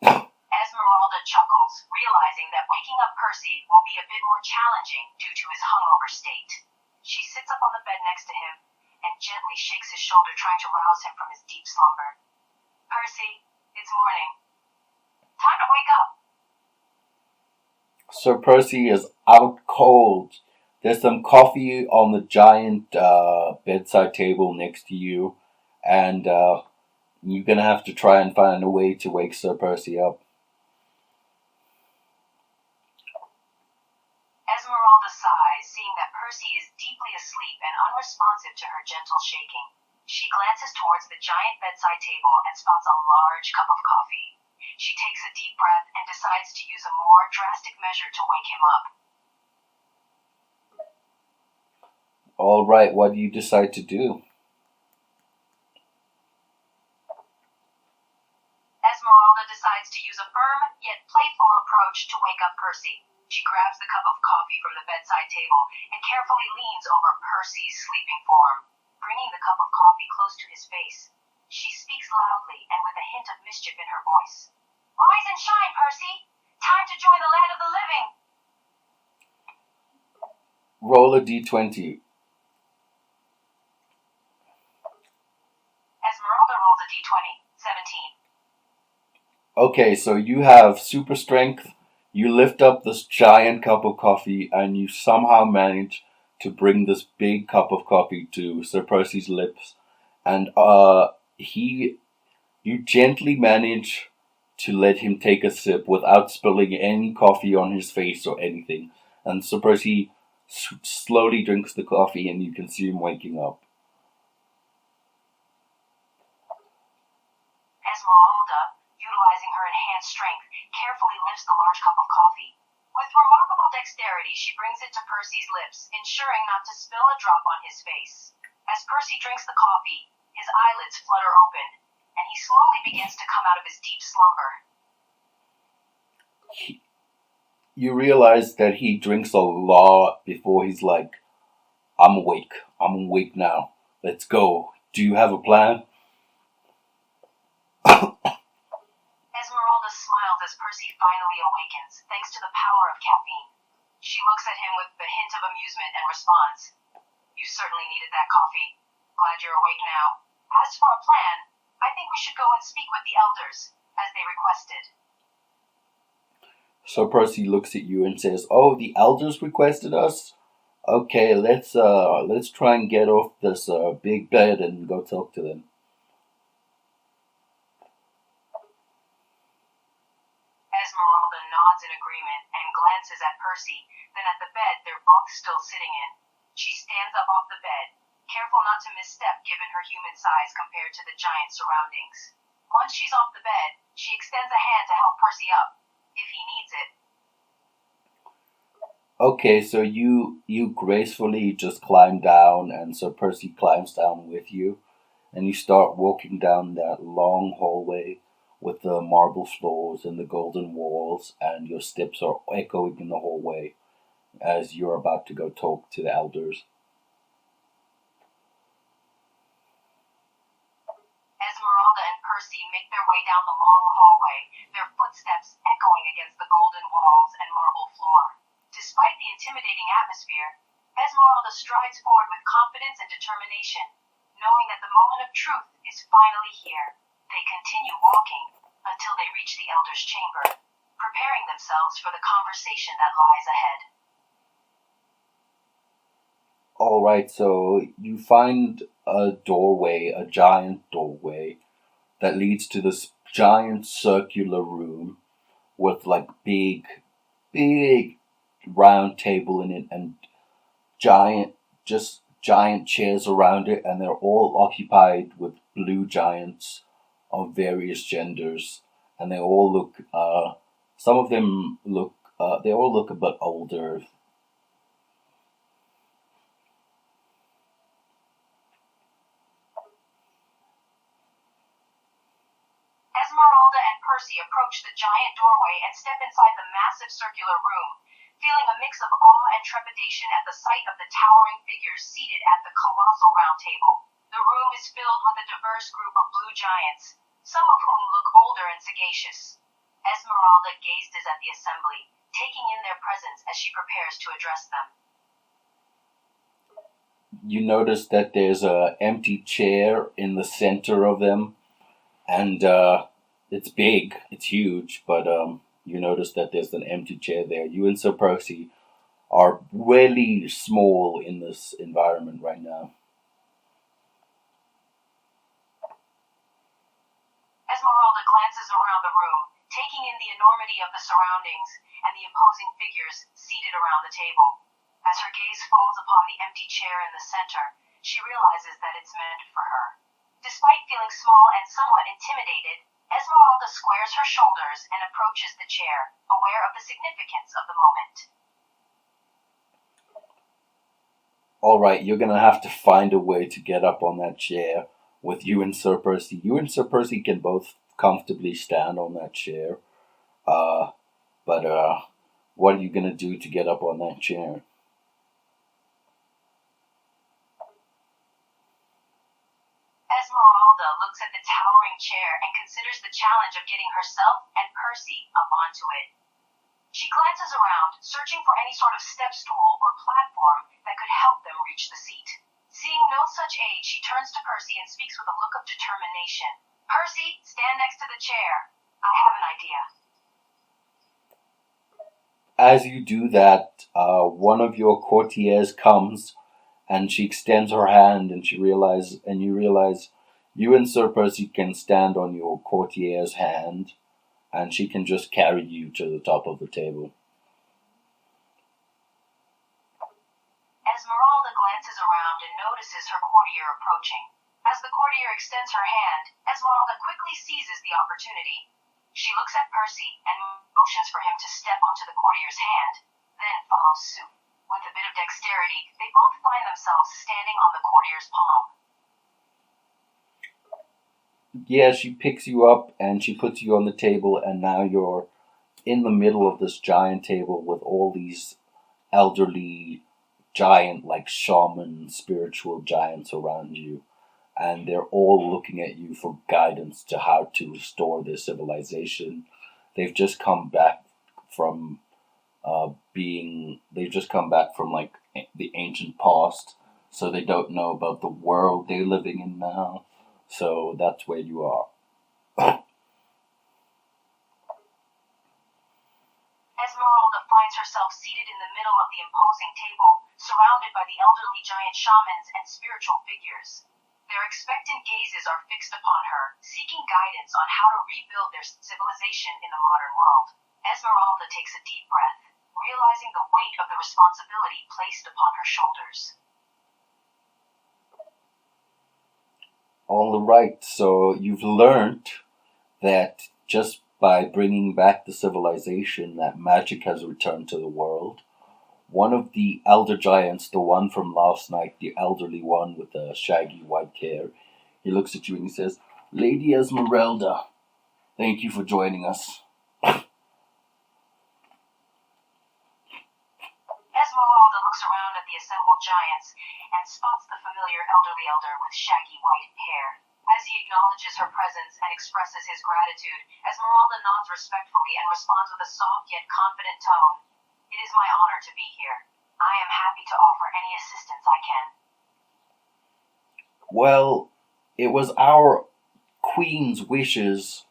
Esmeralda chuckles, realizing that waking up Percy will be a bit more challenging due to his hungover state. She sits up on the bed next to him and gently shakes his shoulder, trying to rouse him from his deep slumber. Percy, it's morning. Time to wake up. Sir Percy is out cold. There's some coffee on the giant bedside table next to you, and you're gonna have to try and find a way to wake Sir Percy up. Esmeralda sighs, seeing that Percy is deeply asleep and unresponsive to her gentle shaking. She glances towards the giant bedside table and spots a large cup of coffee. She takes a deep breath and decides to use a more drastic measure to wake him up. Alright, what do you decide to do? Esmeralda decides to use a firm yet playful approach to wake up Percy. She grabs the cup of coffee from the bedside table and carefully leans over Percy's sleeping form, bringing the cup of coffee close to his face. She speaks loudly and with a hint of mischief in her voice. Rise and shine, Percy! Time to join the land of the living! Roll a d20. Esmeralda rolls a d20. 17. Okay, so you have super strength. You lift up this giant cup of coffee, and you somehow manage to bring this big cup of coffee to Sir Percy's lips, and you gently manage to let him take a sip without spilling any coffee on his face or anything. And Sir Percy slowly drinks the coffee, and you can see him waking up. Esmeralda, utilizing her enhanced strength, carefully lifts the large cup of coffee. With remarkable dexterity, she brings it to Percy's lips, ensuring not to spill a drop on his face. As Percy drinks the coffee, his eyelids flutter open, and he slowly begins to come out of his deep slumber. You realize that he drinks a lot before he's like, I'm awake now. Let's go. Do you have a plan? Esmeralda smiles as Percy finally awakens, thanks to the power of caffeine. She looks at him with a hint of amusement and responds, You certainly needed that coffee. Glad you're awake now. As for a plan, I think we should go and speak with the elders, as they requested. So Percy looks at you and says, "Oh, the elders requested us. Okay, let's try and get off this big bed and go talk to them." glances at Percy, then at the bed they're both still sitting in. She stands up off the bed, careful not to misstep given her human size compared to the giant surroundings. Once she's off the bed, she extends a hand to help Percy up, if he needs it. Okay, so you gracefully just climb down, and so Percy climbs down with you, and you start walking down that long hallway with the marble floors and the golden walls, and your steps are echoing in the hallway as you're about to go talk to the elders. Esmeralda and Percy make their way down the long hallway, their footsteps echoing against the golden walls and marble floor. Despite the intimidating atmosphere, Esmeralda strides forward with confidence and determination, knowing that the moment of truth is finally here. They continue walking until they reach the Elder's chamber, preparing themselves for the conversation that lies ahead. All right, so you find a doorway, a giant doorway that leads to this giant circular room with like big round table in it and giant chairs around it, and they're all occupied with blue giants of various genders, and they all look some of them look they all look a bit older. Esmeralda and Percy approach the giant doorway and step inside the massive circular room, feeling a mix of awe and trepidation at the sight of the towering figures seated at the colossal round table. The room is filled with a diverse group of blue giants, some of whom look older and sagacious. Esmeralda gazes at the assembly, taking in their presence as she prepares to address them. You notice that there's a empty chair in the center of them, and it's big, it's huge, but you notice that there's an empty chair there. You and Sir Percy are really small in this environment right now. Esmeralda glances around the room, taking in the enormity of the surroundings and the imposing figures seated around the table. As her gaze falls upon the empty chair in the center, she realizes that it's meant for her. Despite feeling small and somewhat intimidated, Esmeralda squares her shoulders and approaches the chair, aware of the significance of the moment. All right, you're gonna have to find a way to get up on that chair with you and Sir Percy. You and Sir Percy can both comfortably stand on that chair. But what are you gonna do to get up on that chair? Esmeralda looks at the towering chair and considers the challenge of getting herself and Percy up onto it. She glances around, searching for any sort of step stool or platform that could help them reach the seat. Seeing no such aid, she turns to Percy and speaks with a look of determination. Percy, stand next to the chair. I have an idea. As you do that, one of your courtiers comes, and she extends her hand, and you realize you and Sir Percy can stand on your courtier's hand, and she can just carry you to the top of the table. Esmeralda glances around and notices her courtier approaching. As the courtier extends her hand, Esmeralda quickly seizes the opportunity. She looks at Percy and motions for him to step onto the courtier's hand, then follows suit. With a bit of dexterity, they both find themselves standing on the courtier's palm. Yeah, she picks you up and she puts you on the table, and now you're in the middle of this giant table with all these elderly giant, like shaman, spiritual giants around you. And they're all looking at you for guidance to how to restore their civilization. They've just come back from they've just come back from like the ancient past, so they don't know about the world they're living in now. So that's where you are. Esmeralda finds herself seated in the middle of the imposing table, surrounded by the elderly giant shamans and spiritual figures. Their expectant gazes are fixed upon her, seeking guidance on how to rebuild their civilization in the modern world. Esmeralda takes a deep breath. realizing the weight of the responsibility placed upon her shoulders. All right, so you've learned that just by bringing back the civilization, that magic has returned to the world. One of the elder giants, the one from last night, the elderly one with the shaggy white hair, he looks at you and he says, Lady Esmeralda, thank you for joining us. Esmeralda looks around at the assembled giants and spots the familiar elderly elder with shaggy white hair. As he acknowledges her presence and expresses his gratitude, Esmeralda nods respectfully and responds with a soft yet confident tone. It is my honor to be here. I am happy to offer any assistance I can. Well, it was our queen's wishes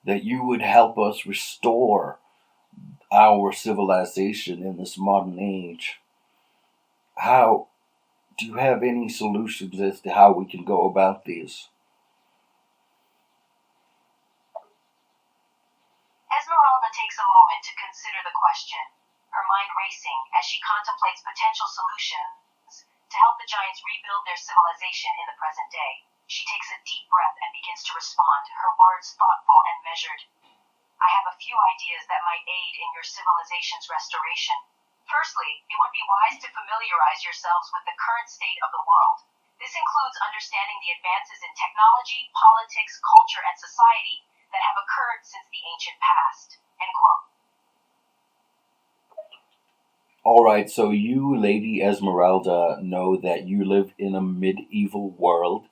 that you would help us restore our civilization in this modern age. How do you have any solutions as to how we can go about this? Esmeralda takes a moment to consider the question, her mind racing as she contemplates potential solutions to help the giants rebuild their civilization in the present day. She takes a deep breath and begins to respond, her words thoughtful and measured. I have a few ideas that might aid in your civilization's restoration. Firstly, it would be wise to familiarize yourselves with the current state of the world. This includes understanding the advances in technology, politics, culture, and society that have occurred since the ancient past. End quote. All right, so you, Lady Esmeralda, know that you live in a medieval world.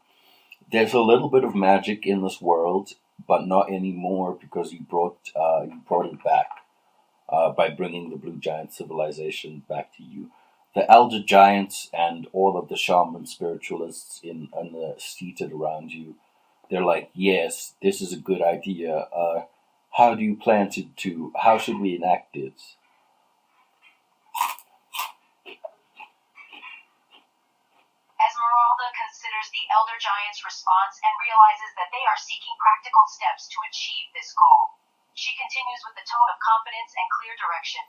There's a little bit of magic in this world, but not anymore because you brought it back by bringing the Blue Giant civilization back to you. The elder giants and all of the shaman spiritualists seated around you, they're like, yes, this is a good idea. How do you plan how should we enact this? Esmeralda considers the elder giant's response and realizes that they are seeking practical steps to achieve this goal. She continues with a tone of confidence and clear direction.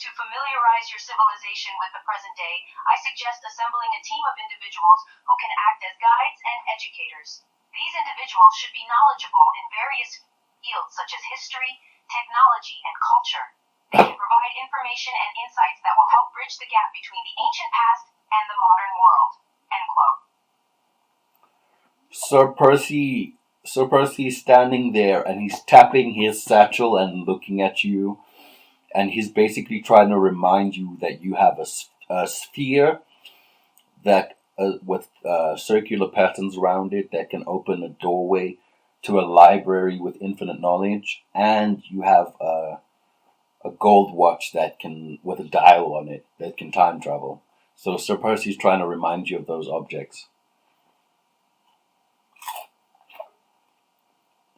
To familiarize your civilization with the present day, I suggest assembling a team of individuals who can act as guides and educators. These individuals should be knowledgeable in various fields such as history, technology, and culture. They can provide information and insights that will help bridge the gap between the ancient past and the modern world. End quote. Sir Percy's standing there and he's tapping his satchel and looking at you, and he's basically trying to remind you that you have a sphere that with circular patterns around it that can open a doorway to a library with infinite knowledge, and you have a gold watch that can with a dial on it that can time travel. So Sir Percy's trying to remind you of those objects.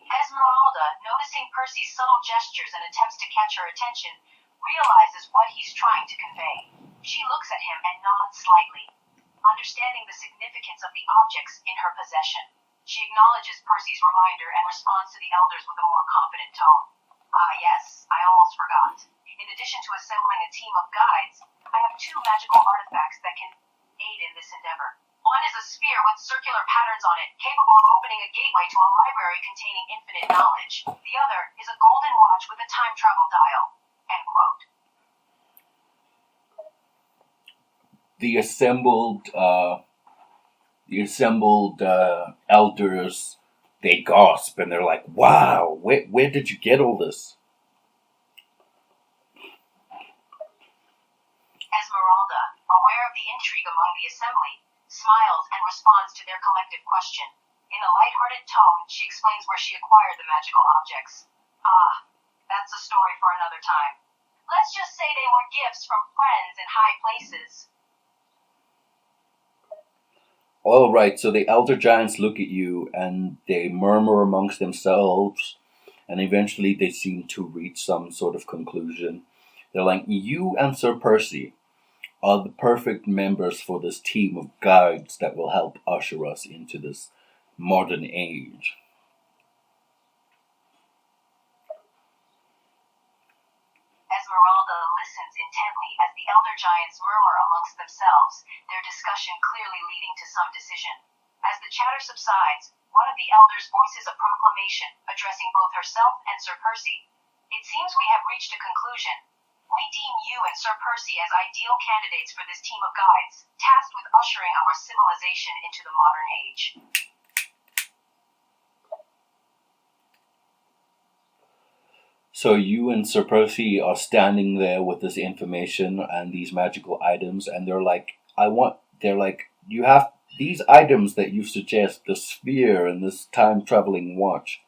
Esmeralda, noticing Percy's subtle gestures and attempts to catch her attention, realizes what he's trying to convey. She looks at him and nods slightly, understanding the significance of the objects in her possession. She acknowledges Percy's reminder and responds to the elders with a more confident tone. Ah, yes, I almost forgot. In addition to assembling a team of guides, I have two magical artifacts that can aid in this endeavor. One is a sphere with circular patterns on it, capable of opening a gateway to a library containing infinite knowledge. The other is a golden watch with a time travel dial. End quote. The assembled elders, they gasp and they're like, "Wow, where did you get all this?" Esmeralda, aware of the intrigue among the assembly, smiles and responds to their collective question. In a lighthearted tone, she explains where she acquired the magical objects. Ah, that's a story for another time. Let's just say they were gifts from friends in high places. All right, so the elder giants look at you and they murmur amongst themselves, and eventually they seem to reach some sort of conclusion. They're like, "You and Sir Percy are the perfect members for this team of guides that will help usher us into this modern age." Esmeralda listens elder giants murmur amongst themselves, their discussion clearly leading to some decision. As the chatter subsides, one of the elders voices a proclamation addressing both herself and Sir Percy. It seems we have reached a conclusion. We deem you and Sir Percy as ideal candidates for this team of guides, tasked with ushering our civilization into the modern age. So you and Sir Percy are standing there with this information and these magical items, and you have these items that you suggest, the sphere and this time traveling watch.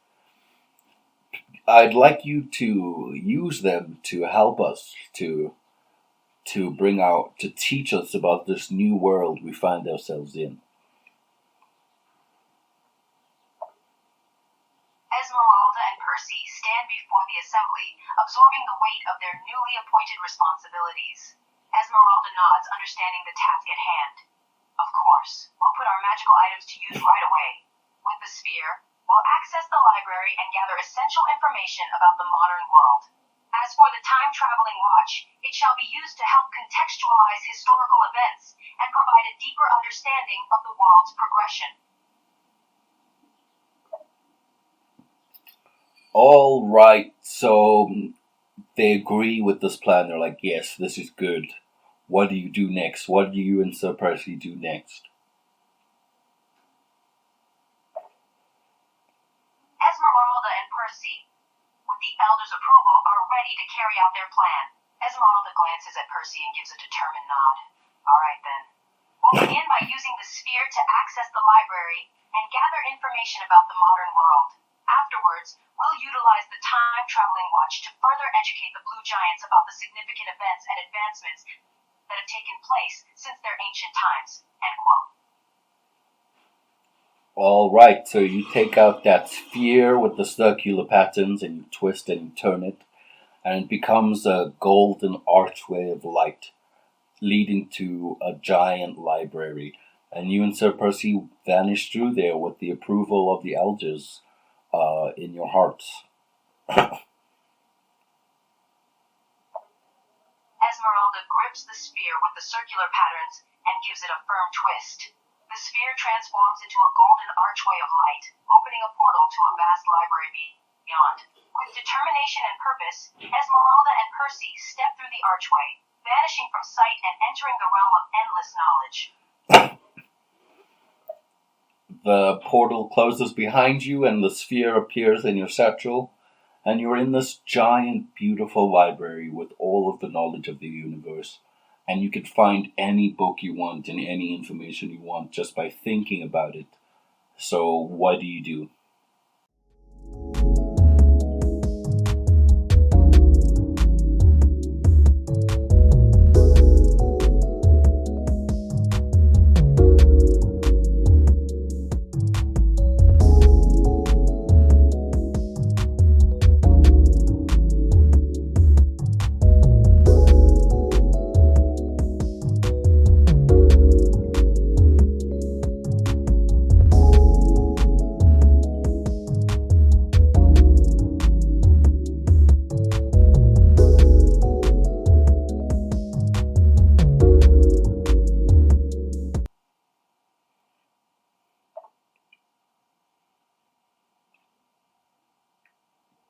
I'd like you to use them to help us to teach us about this new world we find ourselves in. Esmeralda and Percy stand before the assembly, absorbing the weight of their newly appointed responsibilities. Esmeralda nods, understanding the task at hand. Of course, we'll put our magical items to use right away. With the sphere, we'll access the library and gather essential information about the modern world. As for the time-traveling watch, it shall be used to help contextualize historical events and provide a deeper understanding of the world's progression. All right, so they agree with this plan. They're like, yes, this is good. What do you do next? What do you and Sir Percy do next? Esmeralda and Percy, with the elders' approval, are ready to carry out their plan. Esmeralda glances at Percy and gives a determined nod. All right then. We'll begin by using the sphere to access the library and gather information about the modern world. Afterwards, we'll utilize the time-traveling watch to further educate the Blue Giants about the significant events and advancements that have taken place since their ancient times. End quote. All right, so you take out that sphere with the circular patterns and you twist and you turn it, and it becomes a golden archway of light leading to a giant library. And you and Sir Percy vanish through there with the approval of the elders in your hearts. Esmeralda grips the sphere with the circular patterns and gives it a firm twist. The sphere transforms into a golden archway of light, opening a portal to a vast library beyond. With determination and purpose, Esmeralda and Percy step through the archway, vanishing from sight and entering the realm of endless knowledge. The portal closes behind you and the sphere appears in your satchel, and you're in this giant, beautiful library with all of the knowledge of the universe. And you can find any book you want and any information you want just by thinking about it. So what do you do?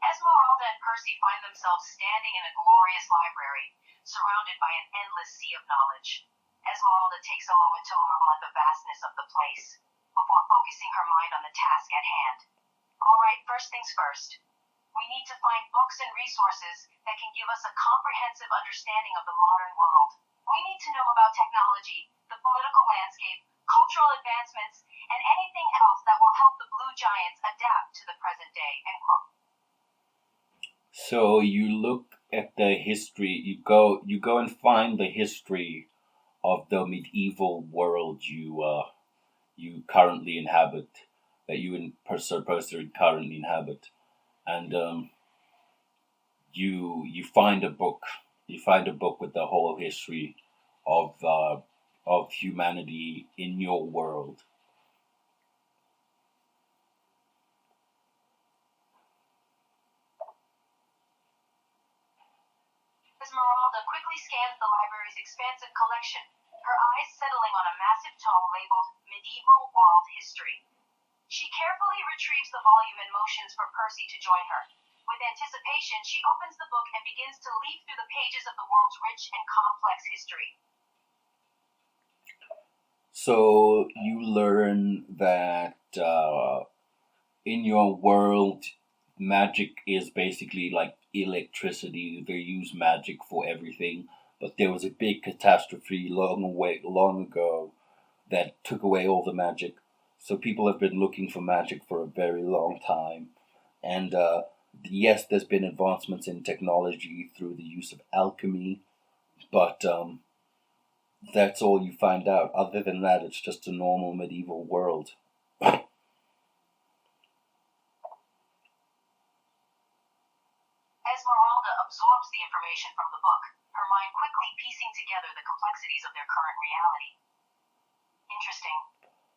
Esmeralda and Percy find themselves standing in a glorious library, surrounded by an endless sea of knowledge. Esmeralda takes a moment to marvel at the vastness of the place, before focusing her mind on the task at hand. Alright, first things first. We need to find books and resources that can give us a comprehensive understanding of the modern world. We need to know about technology, the political landscape, cultural advancements, and anything else that will help the Blue Giants adapt to the present day. End quote. So you look at the history, you go and find the history of the medieval world you currently inhabit, that you and Sir Percy currently inhabit. And you find a book. You find a book with the whole history of humanity in your world. Esmeralda Esmeralda quickly scans the library's expansive collection, her eyes settling on a massive tome labeled Medieval World History. She carefully retrieves the volume and motions for Percy to join her. With anticipation, she opens the book and begins to leaf through the pages of the world's rich and complex history. So you learn that in your world, magic is basically like electricity. They use magic for everything. But there was a big catastrophe long ago that took away all the magic. So people have been looking for magic for a very long time. And yes, there's been advancements in technology through the use of alchemy, but that's all you find out. Other than that, it's just a normal medieval world. Esmeralda absorbs the information from the book, her mind quickly piecing together the complexities of their current reality. Interesting.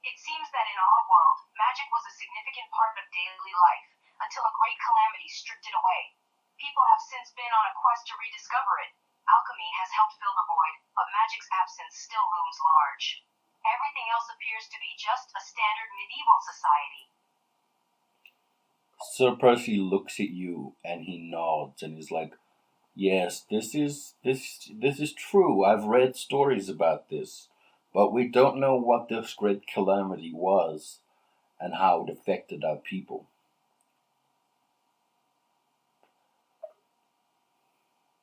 It seems that in our world, magic was a significant part of daily life, until a great calamity stripped it away. People have since been on a quest to rediscover it. Alchemy has helped fill the void, but magic's absence still looms large. Everything else appears to be just a standard medieval society. Sir Percy looks at you and he nods and is like, "Yes, this is true. I've read stories about this, but we don't know what this great calamity was and how it affected our people."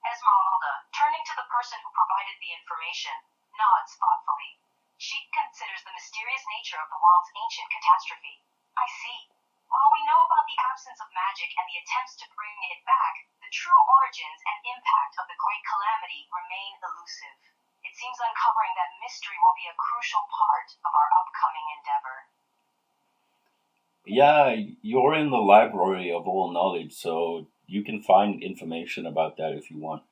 Esmeralda, turning to the person who provided the information, nods thoughtfully. She considers the mysterious nature of the world's ancient catastrophe. I see. While we know about the absence of magic and the attempts to bring it back, the true origins and impact of the Great Calamity remain elusive. It seems uncovering that mystery will be a crucial part of our upcoming endeavor. Yeah, you're in the Library of All Knowledge, so you can find information about that if you want.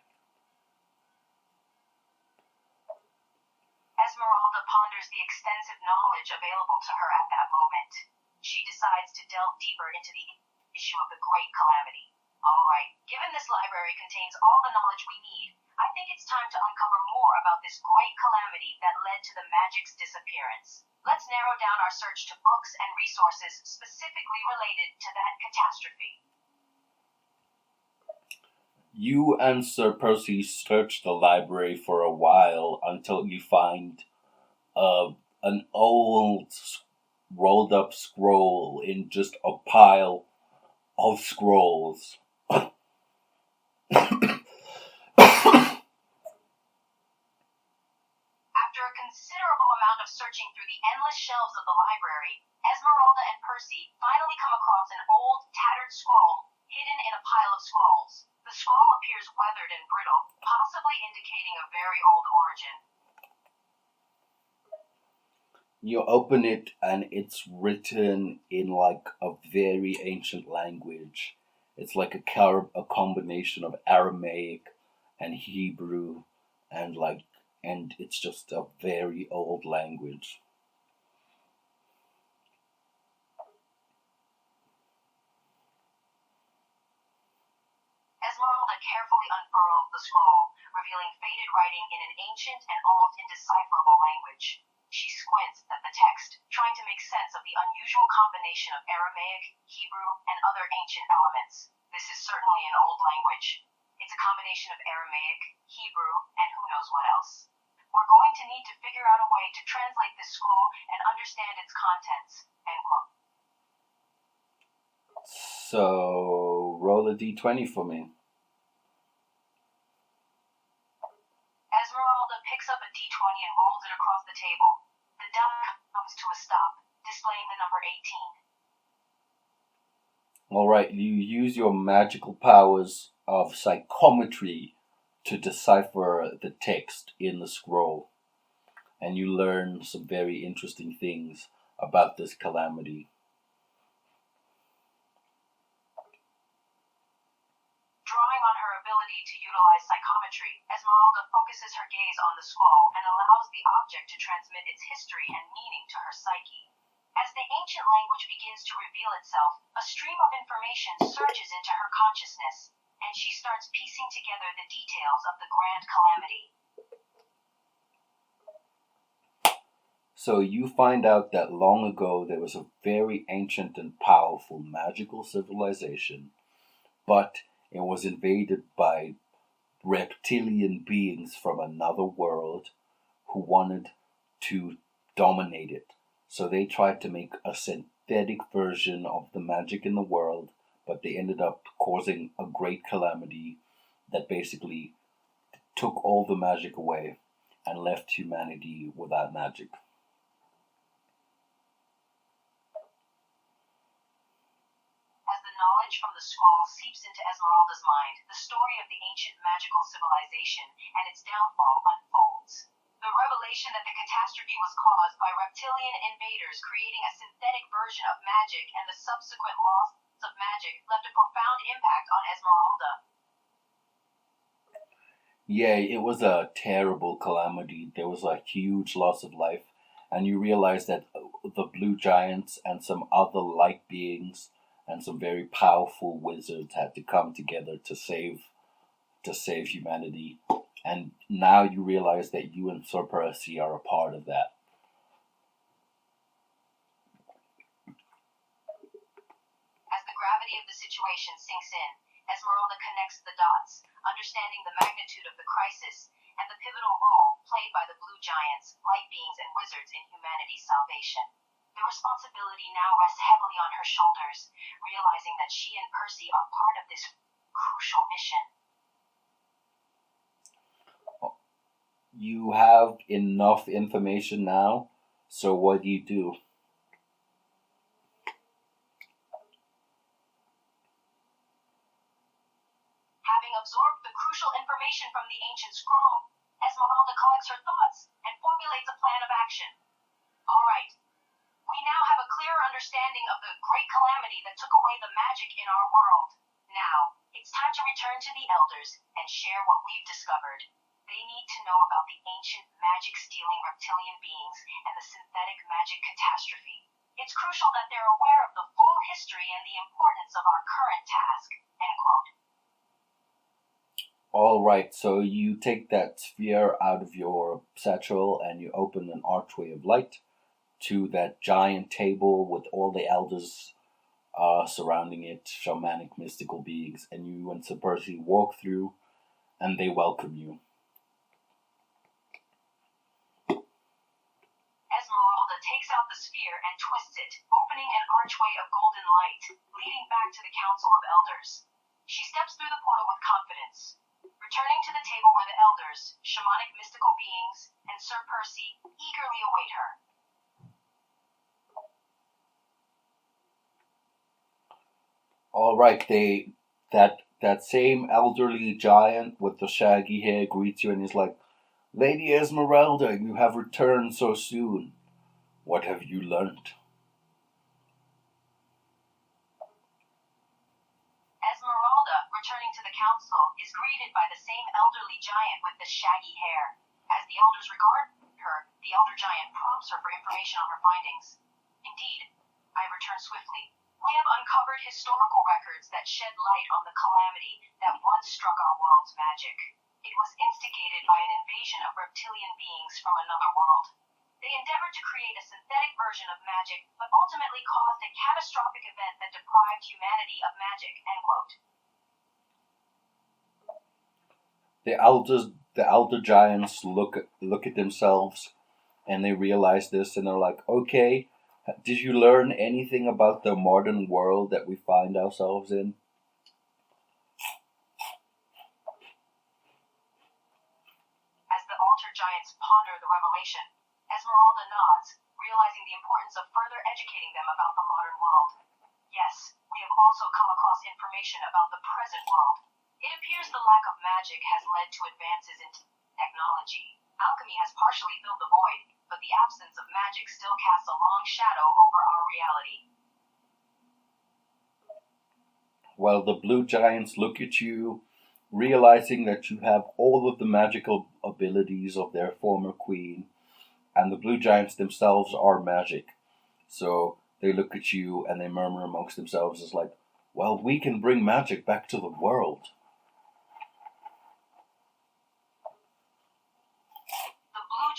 Esmeralda ponders the extensive knowledge available to her at that moment. She decides to delve deeper into the issue of the Great Calamity. Alright, given this library contains all the knowledge we need, I think it's time to uncover more about this great calamity that led to the magic's disappearance. Let's narrow down our search to books and resources specifically related to that catastrophe. You and Sir Percy search the library for a while until you find an old rolled up scroll in just a pile of scrolls. After a considerable amount of searching through the endless shelves of the library, Esmeralda and Percy finally come across an old, tattered scroll hidden in a pile of scrolls. The scroll appears weathered and brittle, possibly indicating a very old origin. You open it and it's written in like a very ancient language. It's like a combination of Aramaic and Hebrew and it's just a very old language. Esmeralda carefully unfurls the scroll, revealing faded writing in an ancient and almost indecipherable language. She squints at the text, trying to make sense of the unusual combination of Aramaic, Hebrew, and other ancient elements. This is certainly an old language. It's a combination of Aramaic, Hebrew, and who knows what else. We're going to need to figure out a way to translate this scroll and understand its contents. End quote. So roll a d20 for me. Esmeralda picks up a d20 and rolls it across the table. The die comes to a stop, displaying the number 18. Alright, you use your magical powers of psychometry to decipher the text in the scroll. And you learn some very interesting things about this calamity. Drawing on her ability to utilize psychometry, Esmeralda focuses her gaze on the scroll and allows the object to transmit its history and meaning to her psyche. As the ancient language begins to reveal itself, a stream of information surges into her consciousness. and she starts piecing together the details of the grand calamity. So you find out that long ago there was a very ancient and powerful magical civilization, but it was invaded by reptilian beings from another world who wanted to dominate it. So they tried to make a synthetic version of the magic in the world, but they ended up causing a great calamity that basically took all the magic away and left humanity without magic. As the knowledge from the scroll seeps into Esmeralda's mind, the story of the ancient magical civilization and its downfall unfolds. The revelation that the catastrophe was caused by reptilian invaders creating a synthetic version of magic and the subsequent loss of magic left a profound impact on Esmeralda. Yeah, it was a terrible calamity. There was a huge loss of life, and you realize that the blue giants and some other light beings and some very powerful wizards had to come together to save humanity. And now you realize that you and Sir Percy are a part of that. As the gravity of the situation sinks in, Esmeralda connects the dots, understanding the magnitude of the crisis and the pivotal role played by the blue giants, light beings, and wizards in humanity's salvation. The responsibility now rests heavily on her shoulders, realizing that she and Percy are part of this crucial mission. You have enough information now, so what do you do? Having absorbed the crucial information from the ancient scroll, Esmeralda collects her thoughts and formulates a plan of action. All right, we now have a clearer understanding of the great calamity that took away the magic in our world. Now, it's time to return to the elders and share what we've discovered. They need to know about the ancient magic-stealing reptilian beings and the synthetic magic catastrophe. It's crucial that they're aware of the full history and the importance of our current task. End quote. All right, so you take that sphere out of your satchel and you open an archway of light to that giant table with all the elders surrounding it, shamanic mystical beings, and you and Sir Percy walk through and they welcome you. Esmeralda takes out the sphere and twists it, opening an archway of golden light, leading back to the Council of Elders. She steps through the portal with confidence, returning to the table where the elders, shamanic mystical beings, and Sir Percy eagerly await her. All right, that same elderly giant with the shaggy hair greets you and he's like, "Lady Esmeralda, you have returned so soon. What have you learned?" Esmeralda, returning to the council, is greeted by the same elderly giant with the shaggy hair. As the elders regard her, the elder giant prompts her for information on her findings. Indeed, I return swiftly. We have uncovered historical records that shed light on the calamity that once struck our world's magic. It was instigated by an invasion of reptilian beings from another world. They endeavored to create a synthetic version of magic, but ultimately caused a catastrophic event that deprived humanity of magic. End quote. The elder giants look at themselves and they realize this and they're like, "Okay, did you learn anything about the modern world that we find ourselves in?" As the altar giants ponder the revelation, Esmeralda nods, realizing the importance of further educating them about the modern world. Yes, we have also come across information about the present world. It appears the lack of magic has led to advances in technology. Alchemy has partially filled the void, but the absence of magic still casts a long shadow over our reality. Well, the blue giants look at you, realizing that you have all of the magical abilities of their former queen, and the blue giants themselves are magic. So they look at you and they murmur amongst themselves as like, "Well, we can bring magic back to the world."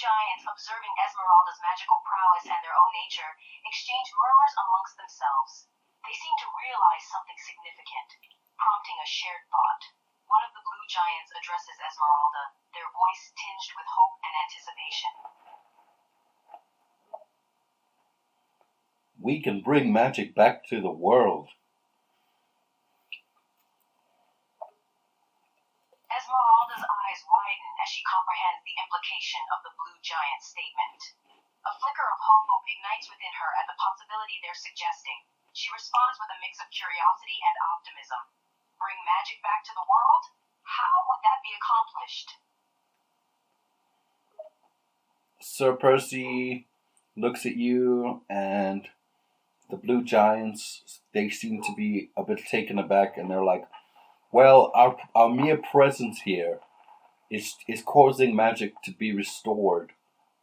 giants, observing Esmeralda's magical prowess and their own nature, exchange murmurs amongst themselves. They seem to realize something significant, prompting a shared thought. One of the blue giants addresses Esmeralda, their voice tinged with hope and anticipation. We can bring magic back to the world. Esmeralda's eyes widen as she comprehends the implication of the blue giant's statement. A flicker of hope ignites within her at the possibility they're suggesting. She responds with a mix of curiosity and optimism. Bring magic back to the world? How would that be accomplished? Sir Percy looks at you, and the blue giants, they seem to be a bit taken aback, and they're like, well, our mere presence here is causing magic to be restored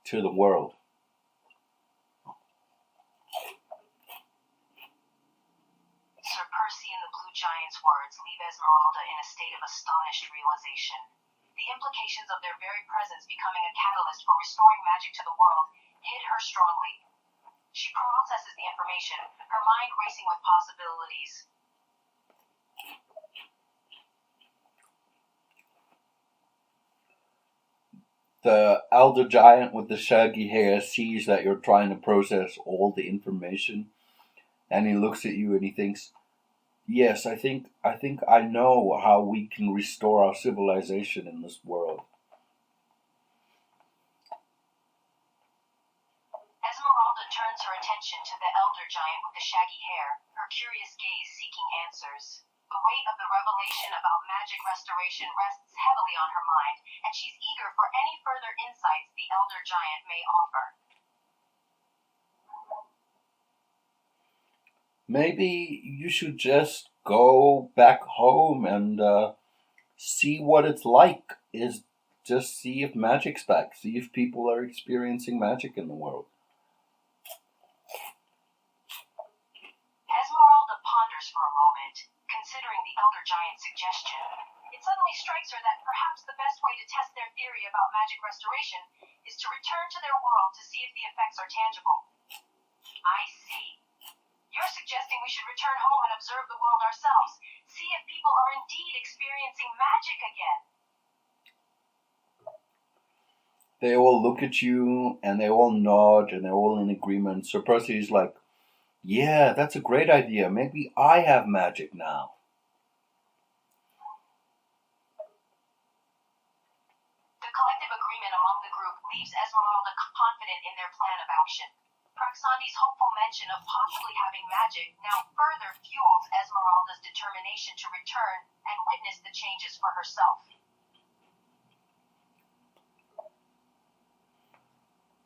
to the world. Sir Percy and the blue giant's words leave Esmeralda in a state of astonished realization. The implications of their very presence becoming a catalyst for restoring magic to the world hit her strongly. She processes the information, her mind racing with possibilities. The elder giant with the shaggy hair sees that you're trying to process all the information, and he looks at you and he thinks, yes, I think I know how we can restore our civilization in this world. Esmeralda turns her attention to the elder giant with the shaggy hair, her curious gaze seeking answers. The weight of the revelation about magic restoration rests heavily on her mind, and she's eager for any further insights the elder giant may offer. Maybe you should just go back home and see what it's like. Is just see if magic's back. See if people are experiencing magic in the world. Esmeralda ponders for a moment, considering the elder giant's suggestion. It suddenly strikes her that perhaps the best way to test their theory about magic restoration is to return to their world to see if the effects are tangible. I see. You're suggesting we should return home and observe the world ourselves, see if people are indeed experiencing magic again. They all look at you and they all nod and they're all in agreement. Sir Percy's like, yeah, that's a great idea. Maybe I have magic now. The collective agreement among the group leaves Esmeralda confident in their plan of action. Praxandi's hopeful mention of possibly having magic now further fuels Esmeralda's determination to return and witness the changes for herself.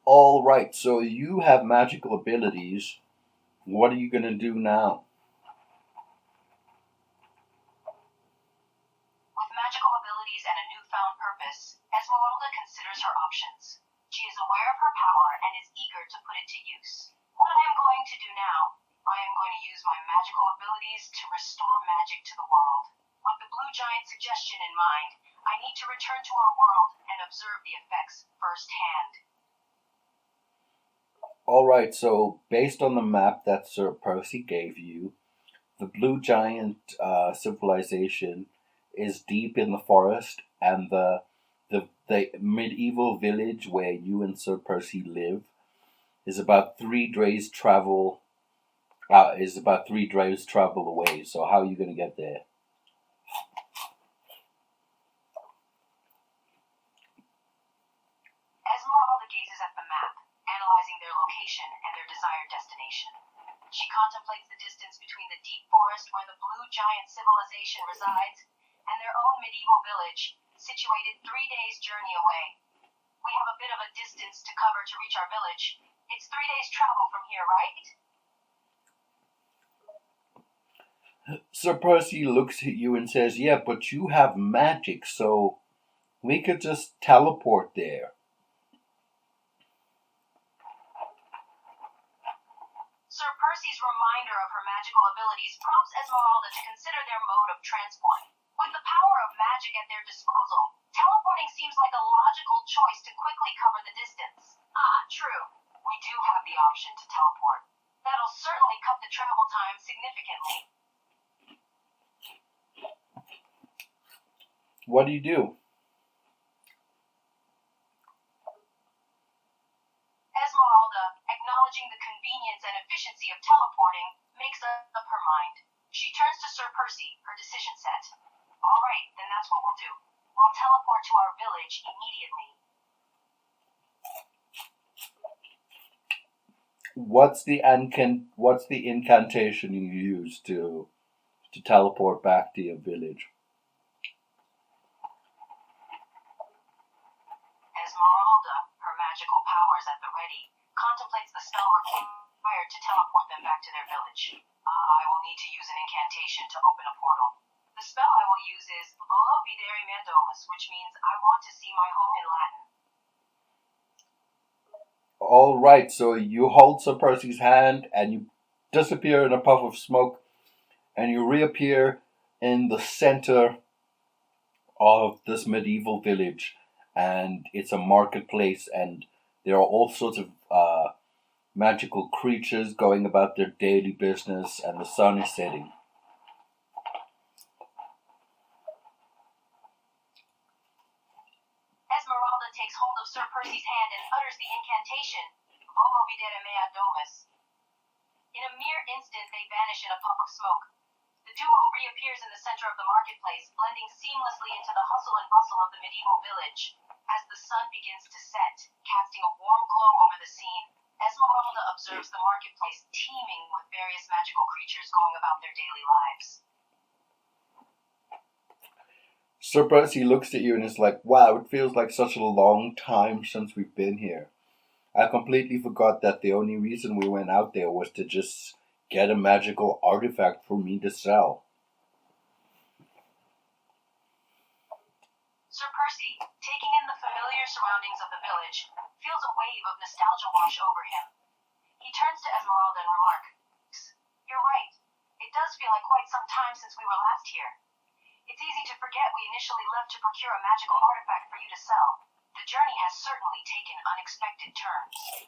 All right, so you have magical abilities. What are you going to do now? With magical abilities and a newfound purpose, Esmeralda considers her options. She is aware of her power and is eager to put it to use. What I am going to do now, I am going to use my magical abilities to restore magic to the world. With the blue giant suggestion in mind, I need to return to our world and observe the effects firsthand. All right, so based on the map that Sir Percy gave you, the blue giant civilization is deep in the forest, and the medieval village where you and Sir Percy live is about 3 days travel. Away. So how are you going to get there? Esmeralda gazes at the map, analyzing their location and their desired destination. She contemplates the distance between the deep forest where the blue giant civilization resides and their own medieval village, situated 3 days' journey away. We have a bit of a distance to cover to reach our village. It's 3 days' travel from here, right? Sir Percy looks at you and says, yeah, but you have magic, so we could just teleport there. Sir Percy's reminder of her magical abilities prompts Esmeralda to consider their mode of transport. With the power of magic at their disposal, teleporting seems like a logical choice to quickly cover the distance. Ah, true. We do have the option to teleport. That'll certainly cut the travel time significantly. What do you do? Esmeralda, acknowledging the convenience and efficiency of teleporting, makes up her mind. She turns to Sir Percy, her decision set. All right, then that's what we'll do. We'll teleport to our village immediately. What's the incantation you use to teleport back to your village? Esmeralda, her magical powers at the ready, contemplates the spell required to teleport them back to their village. I will need to use an incantation to open a portal. The spell I will use is Volo Videre Mea Domus, which means I want to see my home in Latin. All right, so you hold Sir Percy's hand and you disappear in a puff of smoke, and you reappear in the center of this medieval village, and it's a marketplace, and there are all sorts of magical creatures going about their daily business, and the sun is setting. Esmeralda takes hold of Sir Percy's hand and utters the incantation, Volo Videre Mea Domus. In a mere instant, they vanish in a puff of smoke. The duo reappears in the center of the marketplace, blending seamlessly into the hustle and bustle of the medieval village. As the sun begins to set, casting a warm glow over the scene, Esmeralda observes the marketplace teeming with various magical creatures going about their daily lives. Sir Percy looks at you and is like, wow, it feels like such a long time since we've been here. I completely forgot that the only reason we went out there was to just get a magical artifact for me to sell. Sir Percy, taking in the familiar surroundings of the village, feels a wave of nostalgia wash over him. He turns to Esmeralda and remarks, "You're right. It does feel like quite some time since we were last here. It's easy to forget we initially left to procure a magical artifact for you to sell. The journey has certainly taken unexpected turns."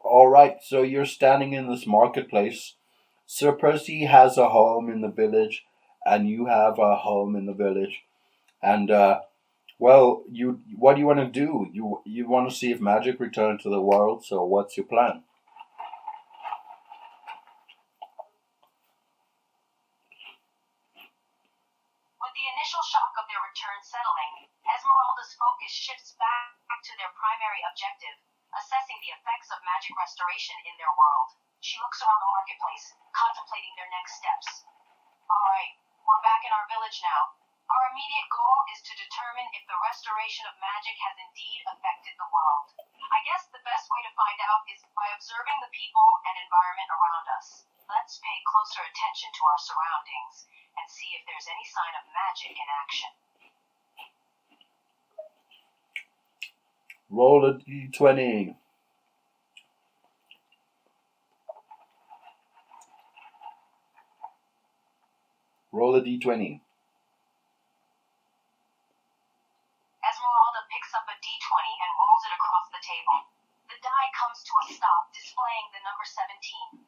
All right, so you're standing in this marketplace. Sir Percy has a home in the village, and you have a home in the village. And well, what do you want to do? You want to see if magic returns to the world. So what's your plan? With the initial shock of their return settling, Esmeralda's focus shifts back to their primary objective, assessing the effects of magic restoration in their world. She looks around the marketplace, contemplating their next steps. Alright, we're back in our village now. Our immediate goal is to determine if the restoration of magic has indeed affected the world. I guess the best way to find out is by observing the people and environment around us. Let's pay closer attention to our surroundings and see if there's any sign of magic in action. Roll a d20. Roll a d20. Esmeralda picks up a d20 and rolls it across the table. The die comes to a stop, displaying the number 17.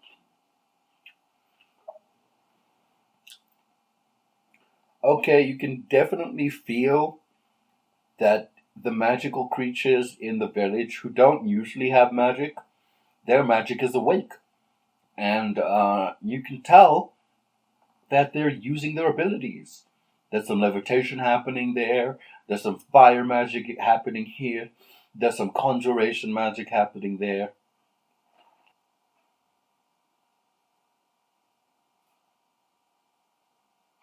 Okay, you can definitely feel that the magical creatures in the village who don't usually have magic, their magic is awake. And you can tell that they're using their abilities. There's some levitation happening there. There's some fire magic happening here. There's some conjuration magic happening there.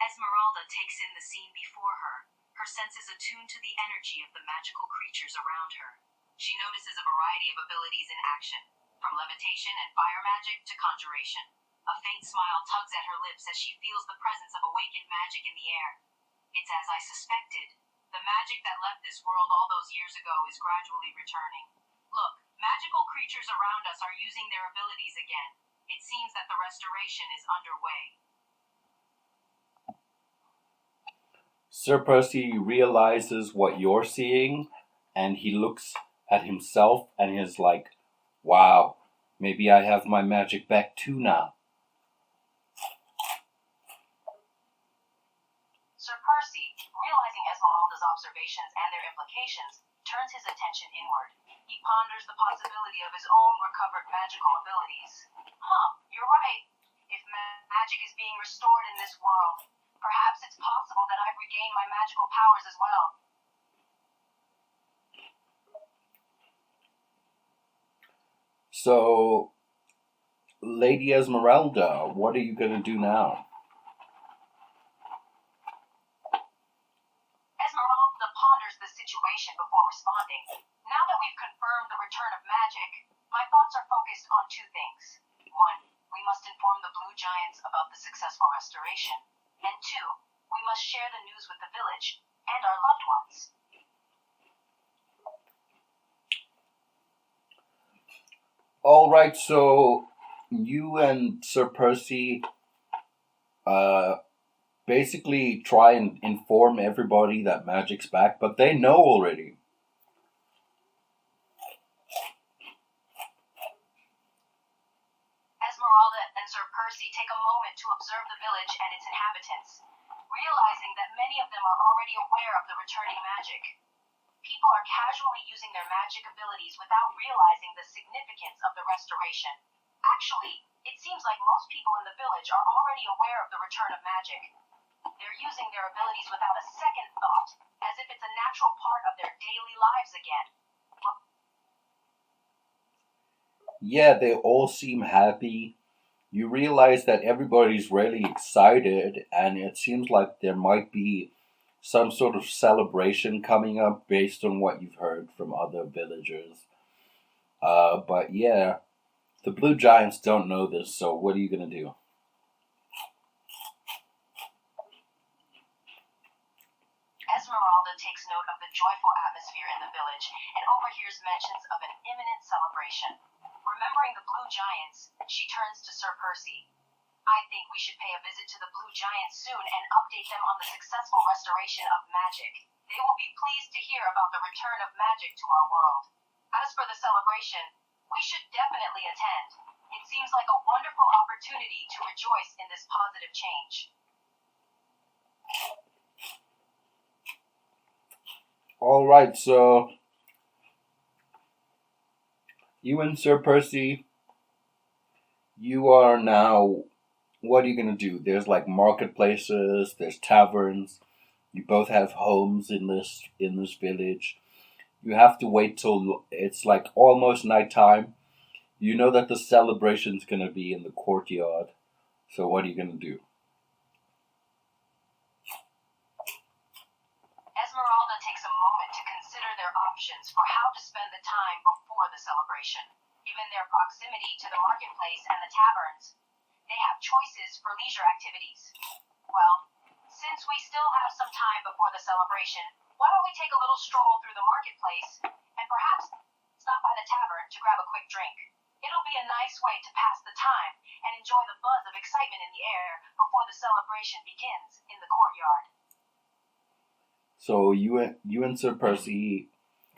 Esmeralda takes in the scene before her, her senses attuned to the energy of the magical creatures around her. She notices a variety of abilities in action, from levitation and fire magic to conjuration. A faint smile tugs at her lips as she feels the presence of awakened magic in the air. It's as I suspected. The magic that left this world all those years ago is gradually returning. Look, magical creatures around us are using their abilities again. It seems that the restoration is underway. Sir Percy realizes what you're seeing, and he looks at himself and is like, wow, maybe I have my magic back too now. Sir Percy, realizing Esmeralda's observations and their implications, turns his attention inward. He ponders the possibility of his own recovered magical abilities. You're right. If magic is being restored in this world, perhaps it's possible that I've regained my magical powers as well. So, Lady Esmeralda, what are you going to do now? Esmeralda ponders the situation before responding. Now that we've confirmed the return of magic, my thoughts are focused on two things. One, we must inform the Blue Giants about the successful restoration. And two, we must share the news with the village and our loved ones. All right, so you and Sir Percy basically try and inform everybody that magic's back, but they know already. Esmeralda and Sir Percy take a moment to observe the village and its inhabitants, realizing that many of them are already aware of the returning magic. People are casually using their magic abilities without realizing the significance of the restoration. Actually, it seems like most people in the village are already aware of the return of magic. They're using their abilities without a second thought, as if it's a natural part of their daily lives again. Yeah, they all seem happy. You realize that everybody's really excited, and it seems like there might be some sort of celebration coming up based on what you've heard from other villagers. But yeah, the Blue Giants don't know this, so what are you going to do? Esmeralda takes note of the joyful atmosphere in the village and overhears mentions of an imminent celebration. Remembering the Blue Giants, she turns to Sir Percy. I think we should pay a visit to the Blue Giants soon and update them on the successful restoration of magic. They will be pleased to hear about the return of magic to our world. As for the celebration, we should definitely attend. It seems like a wonderful opportunity to rejoice in this positive change. All right, so you and Sir Percy, you are now. What are you gonna do? There's like marketplaces, there's taverns. You both have homes in this village. You have to wait till it's like almost nighttime. You know that the celebration's gonna be in the courtyard. So what are you gonna do? Esmeralda takes a moment to consider their options for how to spend the time before the celebration. Given their proximity to the marketplace and the taverns, they have choices for leisure activities. Well, since we still have some time before the celebration, why don't we take a little stroll through the marketplace and perhaps stop by the tavern to grab a quick drink? It'll be a nice way to pass the time and enjoy the buzz of excitement in the air before the celebration begins in the courtyard. So you and Sir Percy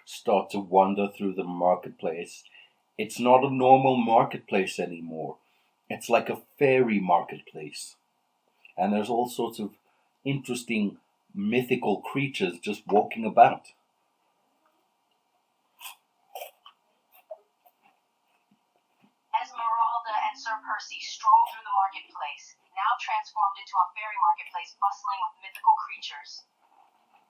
start to wander through the marketplace. It's not a normal marketplace anymore. It's like a fairy marketplace. And there's all sorts of interesting mythical creatures just walking about. Esmeralda and Sir Percy stroll through the marketplace, now transformed into a fairy marketplace bustling with mythical creatures.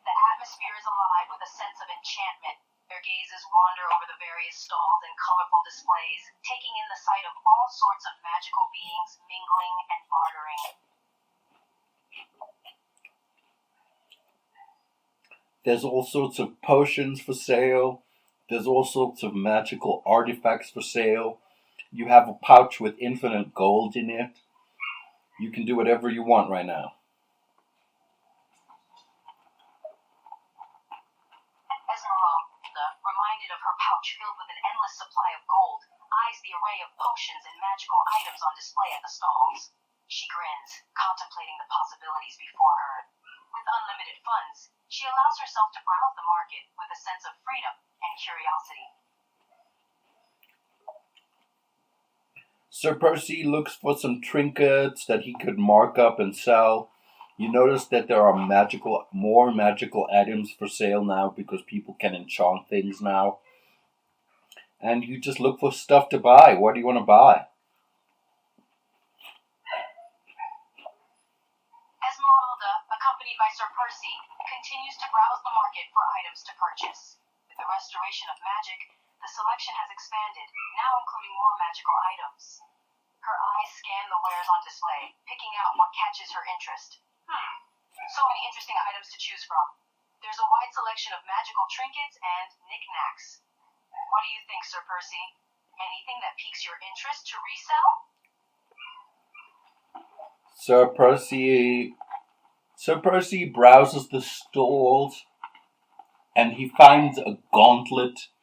The atmosphere is alive with a sense of enchantment. Their gazes wander over the various stalls and colorful displays, taking in the sight of all sorts of magical beings mingling and bartering. There's all sorts of potions for sale. There's all sorts of magical artifacts for sale. You have a pouch with infinite gold in it. You can do whatever you want right now. Esmeralda, reminded of her pouch filled with an endless supply of gold, eyes the array of potions and magical items on display at the stalls. She grins, contemplating the possibilities before her. With unlimited funds, she allows herself to browse the market with a sense of freedom and curiosity. Sir Percy looks for some trinkets that he could mark up and sell. You notice that there are more magical items for sale now because people can enchant things now. And you just look for stuff to buy. What do you want to buy? Esmeralda, accompanied by Sir Percy, continues to browse the market for items to purchase. With the restoration of magic, the selection has expanded, now including more magical items. Her eyes scan the wares on display, picking out what catches her interest. So many interesting items to choose from. There's a wide selection of magical trinkets and knickknacks. What do you think, Sir Percy? Anything that piques your interest to resell? Sir Percy browses the stalls and he finds a gauntlet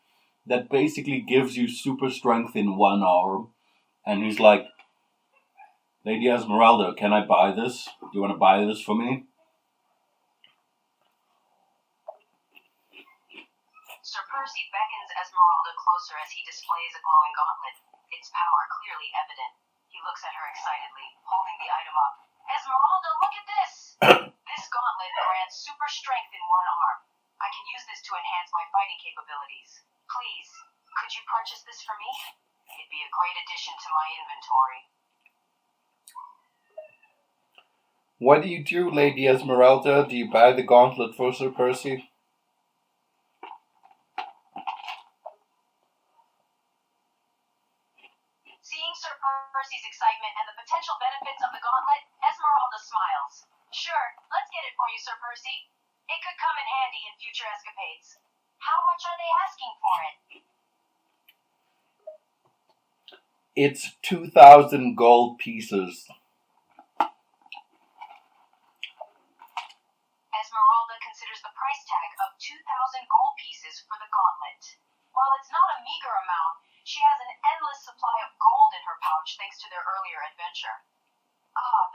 that basically gives you super strength in one arm. And he's like, Lady Esmeralda, can I buy this? Do you want to buy this for me? Sir Percy beckons Esmeralda closer as he displays a glowing gauntlet, its power clearly evident. He looks at her excitedly, holding the item up. Esmeralda, look at this! This gauntlet grants super strength in one arm. I can use this to enhance my fighting capabilities. Please, could you purchase this for me? It'd be a great addition to my inventory. What do you do, Lady Esmeralda? Do you buy the gauntlet for Sir Percy? Seeing Sir Percy's excitement and the potential benefits of the gauntlet, Esmeralda smiles. Sure, let's get it for you, Sir Percy. It could come in handy in future escapades. How much are they asking for it? It's 2,000 gold pieces. Esmeralda considers the price tag of 2,000 gold pieces for the gauntlet. While it's not a meager amount, she has an endless supply of gold in her pouch thanks to their earlier adventure.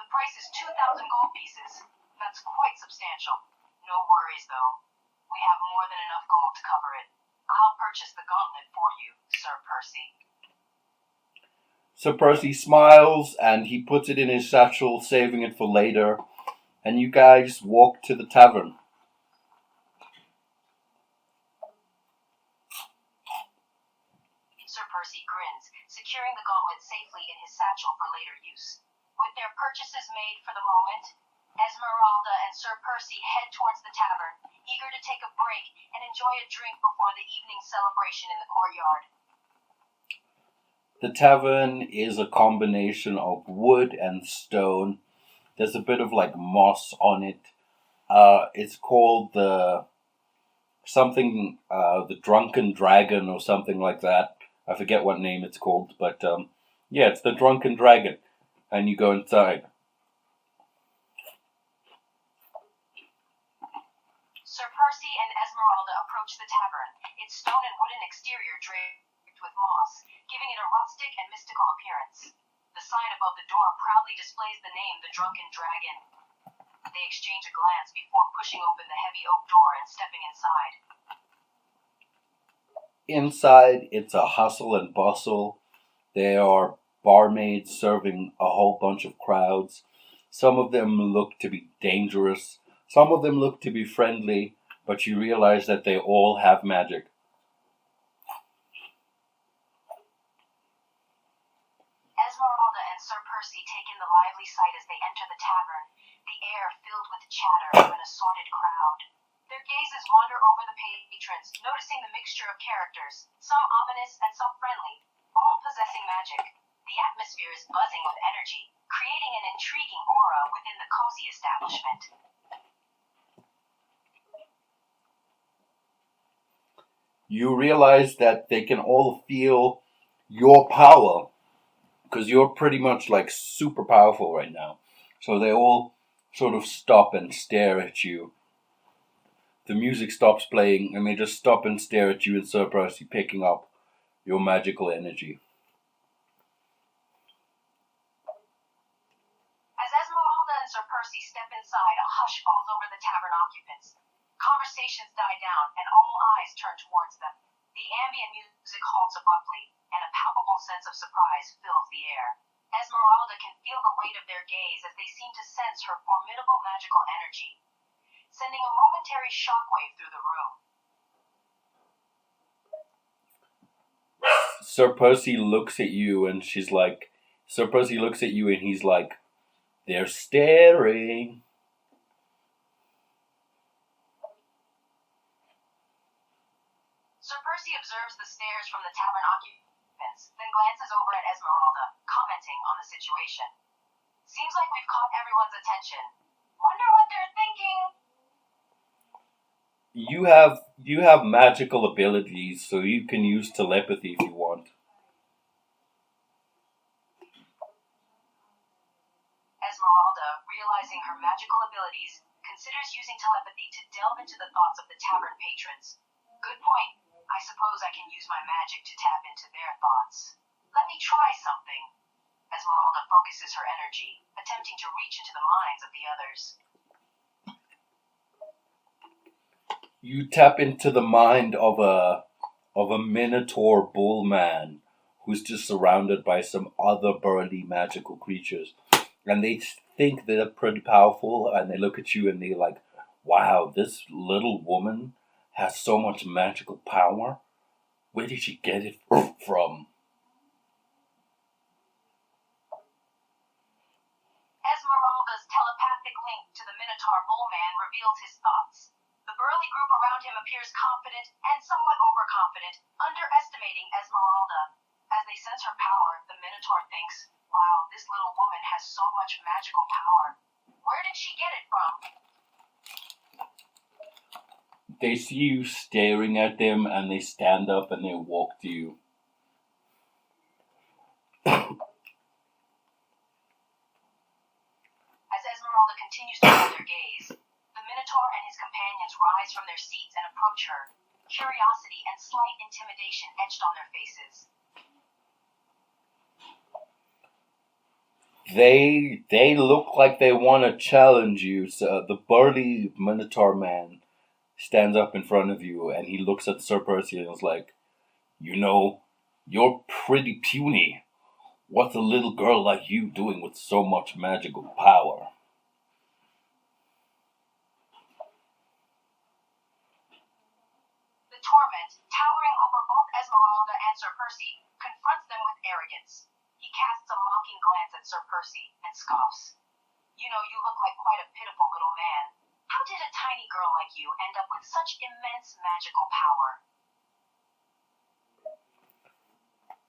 The price is 2,000 gold pieces. That's quite substantial. No worries, though. We have more than enough gold to cover it. I'll purchase the gauntlet for you, Sir Percy. Sir Percy smiles and he puts it in his satchel, saving it for later. And you guys walk to the tavern. Sir Percy grins, securing the gauntlet safely in his satchel for later use. With their purchases made for the moment, Esmeralda and Sir Percy head towards the tavern, eager to take a break and enjoy a drink before the evening celebration in the courtyard. The tavern is a combination of wood and stone. There's a bit of like moss on it. It's called the Drunken Dragon or something like that. I forget what name it's called, but yeah, it's the Drunken Dragon. And you go inside. Sir Percy and Esmeralda approach the tavern, its stone and wooden exterior draped with moss, giving it a rustic and mystical appearance. The sign above the door proudly displays the name The Drunken Dragon. They exchange a glance before pushing open the heavy oak door and stepping inside. Inside, it's a hustle and bustle. There are barmaids serving a whole bunch of crowds. Some of them look to be dangerous. Some of them look to be friendly, but you realize that they all have magic. Esmeralda and Sir Percy take in the lively sight as they enter the tavern, the air filled with chatter of an assorted crowd. Their gazes wander over the patrons, noticing the mixture of characters, some ominous and some friendly, all possessing magic. The atmosphere is buzzing with energy, creating an intriguing aura within the cozy establishment. You realize that they can all feel your power, because you're pretty much like super powerful right now. So they all sort of stop and stare at you. The music stops playing and they just stop and stare at you and Sir Percy, picking up your magical energy. As Esmeralda and Sir Percy Percy step inside, a hush falls over the tavern occupants. Conversations die down, and all eyes turn towards them. The ambient music halts abruptly, and a palpable sense of surprise fills the air. Esmeralda can feel the weight of their gaze as they seem to sense her formidable magical energy, sending a momentary shockwave through the room. Sir Percy looks at you and he's like, they're staring. Sir Percy observes the stares from the tavern occupants, then glances over at Esmeralda, commenting on the situation. Seems like we've caught everyone's attention. Wonder what they're thinking. You have magical abilities, so you can use telepathy if you want. Esmeralda, realizing her magical abilities, considers using telepathy to delve into the thoughts of the tavern patrons. Good point. I suppose I can use my magic to tap into their thoughts. Let me try something. Esmeralda focuses her energy, attempting to reach into the minds of the others. You tap into the mind of a minotaur bull man who's just surrounded by some other burly magical creatures. And they think they're pretty powerful, and they look at you and they're like, wow, this little woman has so much magical power. Where did she get it from? Esmeralda's telepathic link to the Minotaur Bullman reveals his thoughts. The burly group around him appears confident and somewhat overconfident, underestimating Esmeralda. As they sense her power, the Minotaur thinks, wow, this little woman has so much magical power. Where did she get it from? They see you staring at them, and they stand up and they walk to you. As Esmeralda continues to hold their gaze, the Minotaur and his companions rise from their seats and approach her, curiosity and slight intimidation etched on their faces. They look like they want to challenge you. So the burly Minotaur man stands up in front of you, and he looks at Sir Percy and is like, you know, you're pretty puny. What's a little girl like you doing with so much magical power? The Torment, towering over both Esmeralda and Sir Percy, confronts them with arrogance. He casts a mocking glance at Sir Percy and scoffs. You know, you look like quite a pitiful little man. How did a tiny girl like you end up with such immense magical power?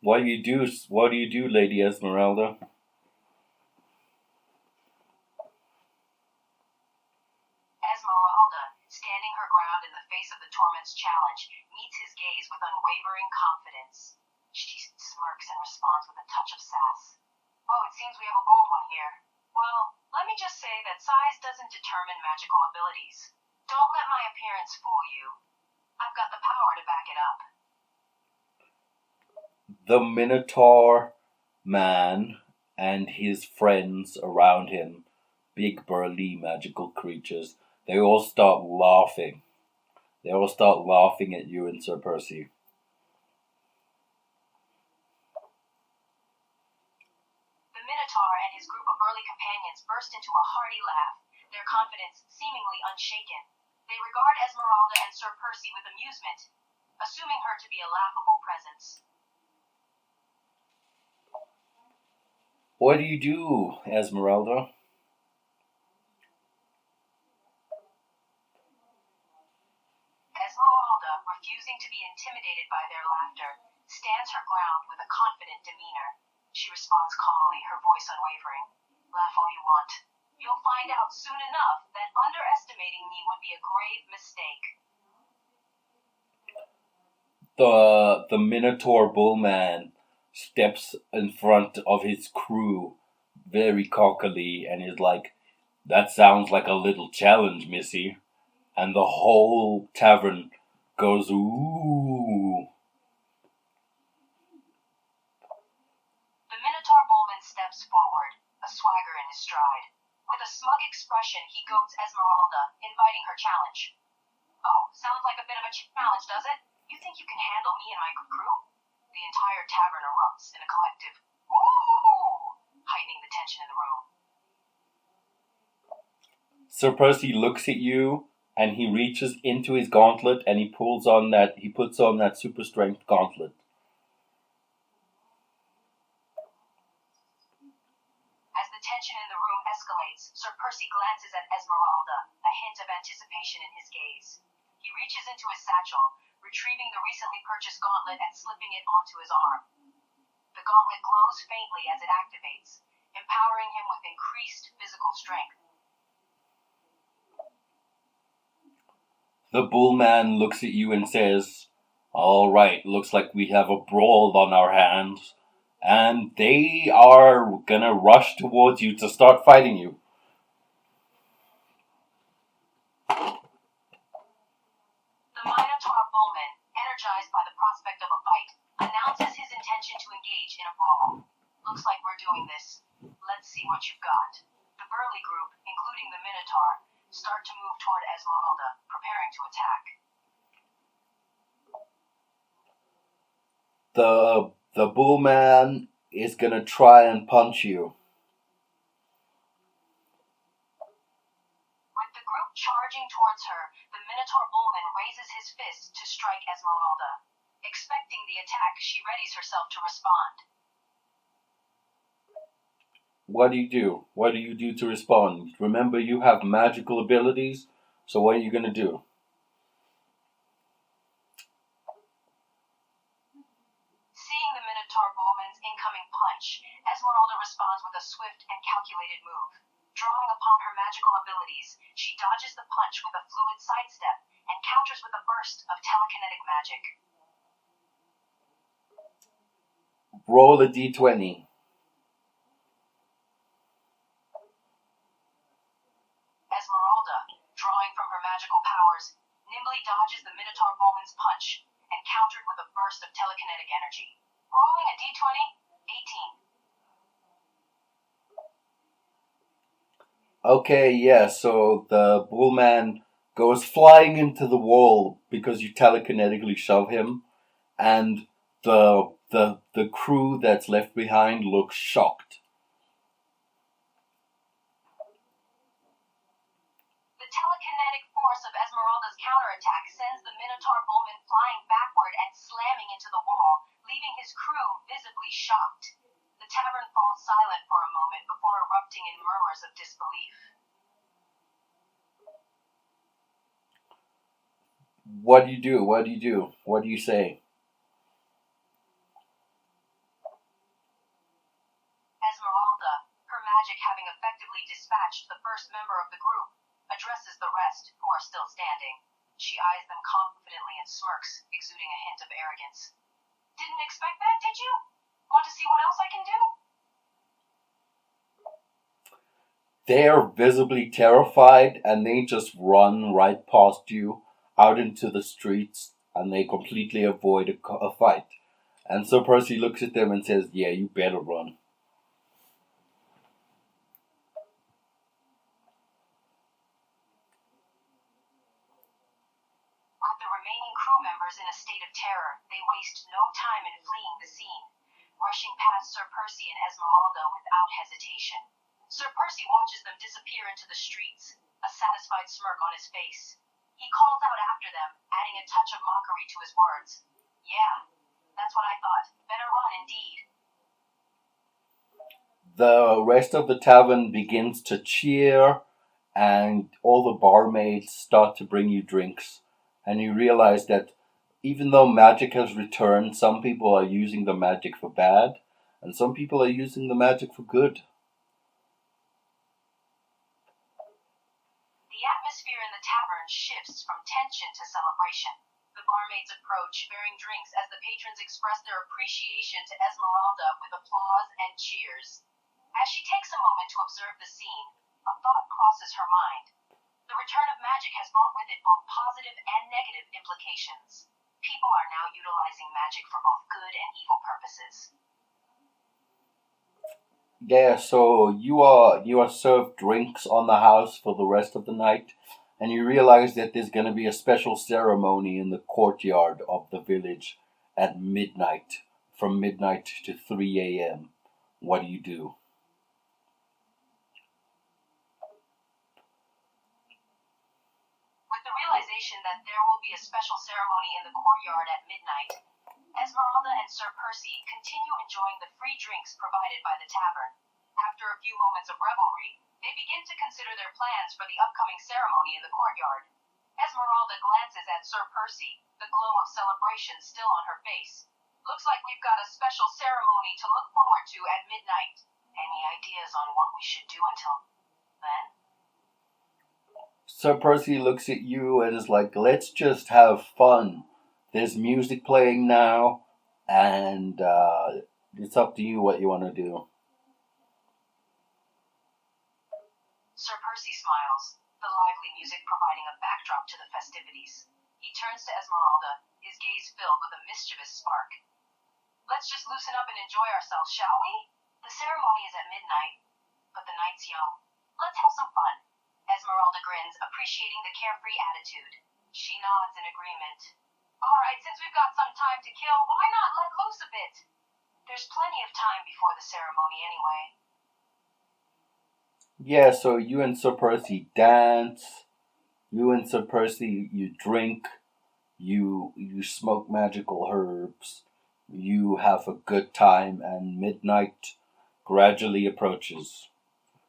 What do you do, Lady Esmeralda? Esmeralda, standing her ground in the face of the Torment's challenge, meets his gaze with unwavering confidence. She smirks and responds with a touch of sass. Oh, it seems we have a bold one here. Well, let me just say that size doesn't determine magical abilities. Don't let my appearance fool you. I've got the power to back it up. The Minotaur man and his friends around him, big burly magical creatures, they all start laughing. They all start laughing at you and Sir Percy. The Minotaur and his group of burly companions burst into a hearty laugh, their confidence seemingly unshaken. They regard Esmeralda and Sir Percy with amusement, assuming her to be a laughable presence. What do you do, Esmeralda? Esmeralda, refusing to be intimidated by their laughter, stands her ground with a confident demeanor. She responds calmly, her voice unwavering. Laugh all you want. You'll find out soon enough that underestimating me would be a grave mistake. The Minotaur bullman steps in front of his crew very cockily and is like, that sounds like a little challenge, missy. And the whole tavern goes, ooh. The Minotaur bullman steps forward, a swagger in his stride. With a smug expression, he goads Esmeralda, inviting her challenge. Oh, sounds like a bit of a challenge, does it? You think you can handle me and my crew? The entire tavern erupts in a collective "Woo!" heightening the tension in the room. Sir Percy looks at you and he reaches into his gauntlet and he puts on that super strength gauntlet. As the tension in the room escalates, Sir Percy glances at Esmeralda, a hint of anticipation in his gaze. He reaches into his satchel, retrieving the recently purchased gauntlet and slipping it onto his arm. The gauntlet glows faintly as it activates, empowering him with increased physical strength. The bullman looks at you and says, "All right, looks like we have a brawl on our hands, and they are gonna rush towards you to start fighting you." The Minotaur Bullman, energized by the prospect of a fight, announces his intention to engage in a brawl. Looks like we're doing this. Let's see what you've got. The burly group, including the Minotaur, start to move toward Esmeralda, preparing to attack. The bullman is gonna try and punch you. With the group charging towards her, the Minotaur Bullman raises his fist to strike Esmeralda. Expecting the attack, she readies herself to respond. What do you do? What do you do to respond? Remember, you have magical abilities, so what are you gonna do? Seeing the Minotaur Bullman's incoming punch, Esmeralda responds with a swift and calculated move. Drawing upon her magical abilities, she dodges the punch with a fluid sidestep and counters with a burst of telekinetic magic. Roll a d20. Esmeralda, drawing from her magical powers, nimbly dodges the Minotaur Bullman's punch and countered with a burst of telekinetic energy. Rolling a d20, 18. Okay, yeah, so the bullman goes flying into the wall because you telekinetically shove him, and the crew that's left behind looks shocked. The telekinetic force of Esmeralda's counterattack sends the Minotaur Bullman flying backward and slamming into the wall, leaving his crew visibly shocked. The tavern falls silent for a moment before erupting in murmurs of disbelief. What do you do? What do you do? What do you say? Esmeralda, her magic having effectively dispatched the first member of the group, addresses the rest, who are still standing. She eyes them confidently and smirks, exuding a hint of arrogance. Didn't expect that, did you? Want to see what else I can do? They are visibly terrified and they just run right past you out into the streets and they completely avoid a fight. And so Percy looks at them and says, "Yeah, you better run." With the remaining crew members in a state of terror, they waste no time in fleeing the scene, rushing past Sir Percy and Esmeralda without hesitation. Sir Percy watches them disappear into the streets, a satisfied smirk on his face. He calls out after them, adding a touch of mockery to his words. Yeah, that's what I thought. Better run indeed. The rest of the tavern begins to cheer and all the barmaids start to bring you drinks. And you realize that even though magic has returned, some people are using the magic for bad and some people are using the magic for good. The atmosphere in the tavern shifts from tension to celebration. The barmaids approach, bearing drinks as the patrons express their appreciation to Esmeralda with applause and cheers. As she takes a moment to observe the scene, a thought crosses her mind. The return of magic has brought with it both positive and negative implications. People are now utilizing magic for both good and evil purposes. Yeah, so you are served drinks on the house for the rest of the night, and you realize that there's going to be a special ceremony in the courtyard of the village at midnight, from midnight to 3 a.m. What do you do? With the realization that there will be a special ceremony in the courtyard at midnight, Esmeralda and Sir Percy continue enjoying the free drinks provided by the tavern. After a few moments of revelry, they begin to consider their plans for the upcoming ceremony in the courtyard. Esmeralda glances at Sir Percy, the glow of celebration still on her face. Looks like we've got a special ceremony to look forward to at midnight. Any ideas on what we should do until then? Sir Percy looks at you and is like, let's just have fun. There's music playing now, and it's up to you what you want to do. Sir Percy smiles, the lively music providing a backdrop to the festivities. He turns to Esmeralda, his gaze filled with a mischievous spark. Let's just loosen up and enjoy ourselves, shall we? The ceremony is at midnight, but the night's young. Let's have some fun. Esmeralda grins, appreciating the carefree attitude. She nods in agreement. All right, since we've got some time to kill, why not let loose a bit? There's plenty of time before the ceremony anyway. Yeah, so you and Sir Percy dance. You and Sir Percy, you drink. You smoke magical herbs. You have a good time, and midnight gradually approaches,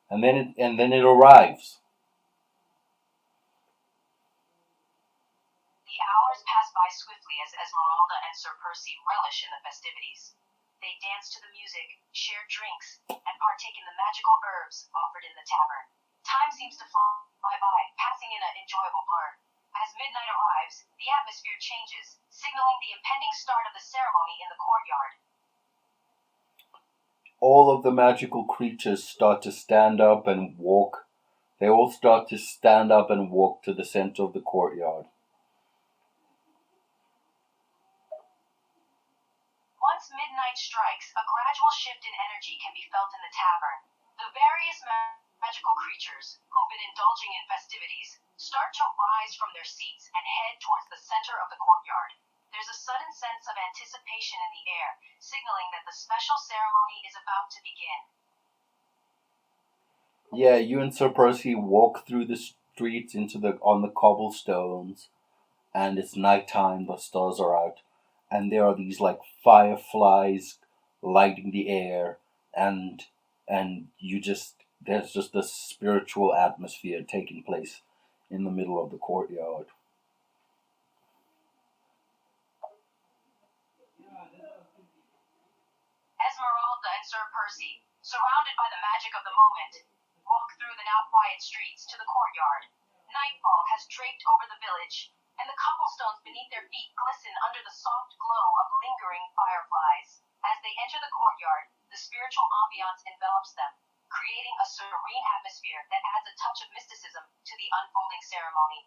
and then it arrives. The hours pass by swiftly as Esmeralda and Sir Percy relish in the festivities. They dance to the music, share drinks, and partake in the magical herbs offered in the tavern. Time seems to fly by, passing in an enjoyable blur. As midnight arrives, the atmosphere changes, signaling the impending start of the ceremony in the courtyard. All of the magical creatures start to stand up and walk. They all start to stand up and walk to the center of the courtyard. Once midnight strikes, a gradual shift in energy can be felt in the tavern. The various magical creatures, who've been indulging in festivities, start to rise from their seats and head towards the center of the courtyard. There's a sudden sense of anticipation in the air, signaling that the special ceremony is about to begin. Yeah, you and Sir Percy walk through the streets into the on the cobblestones, and it's nighttime. The stars are out, and there are these like fireflies lighting the air, and you just there's just a spiritual atmosphere taking place in the middle of the courtyard. Esmeralda and Sir Percy, surrounded by the magic of the moment, walk through the now quiet streets to the courtyard. Nightfall has draped over the village, and the cobblestones beneath their feet glisten under the soft glow of lingering fireflies. As they enter the courtyard, the spiritual ambiance envelops them, creating a serene atmosphere that adds a touch of mysticism to the unfolding ceremony.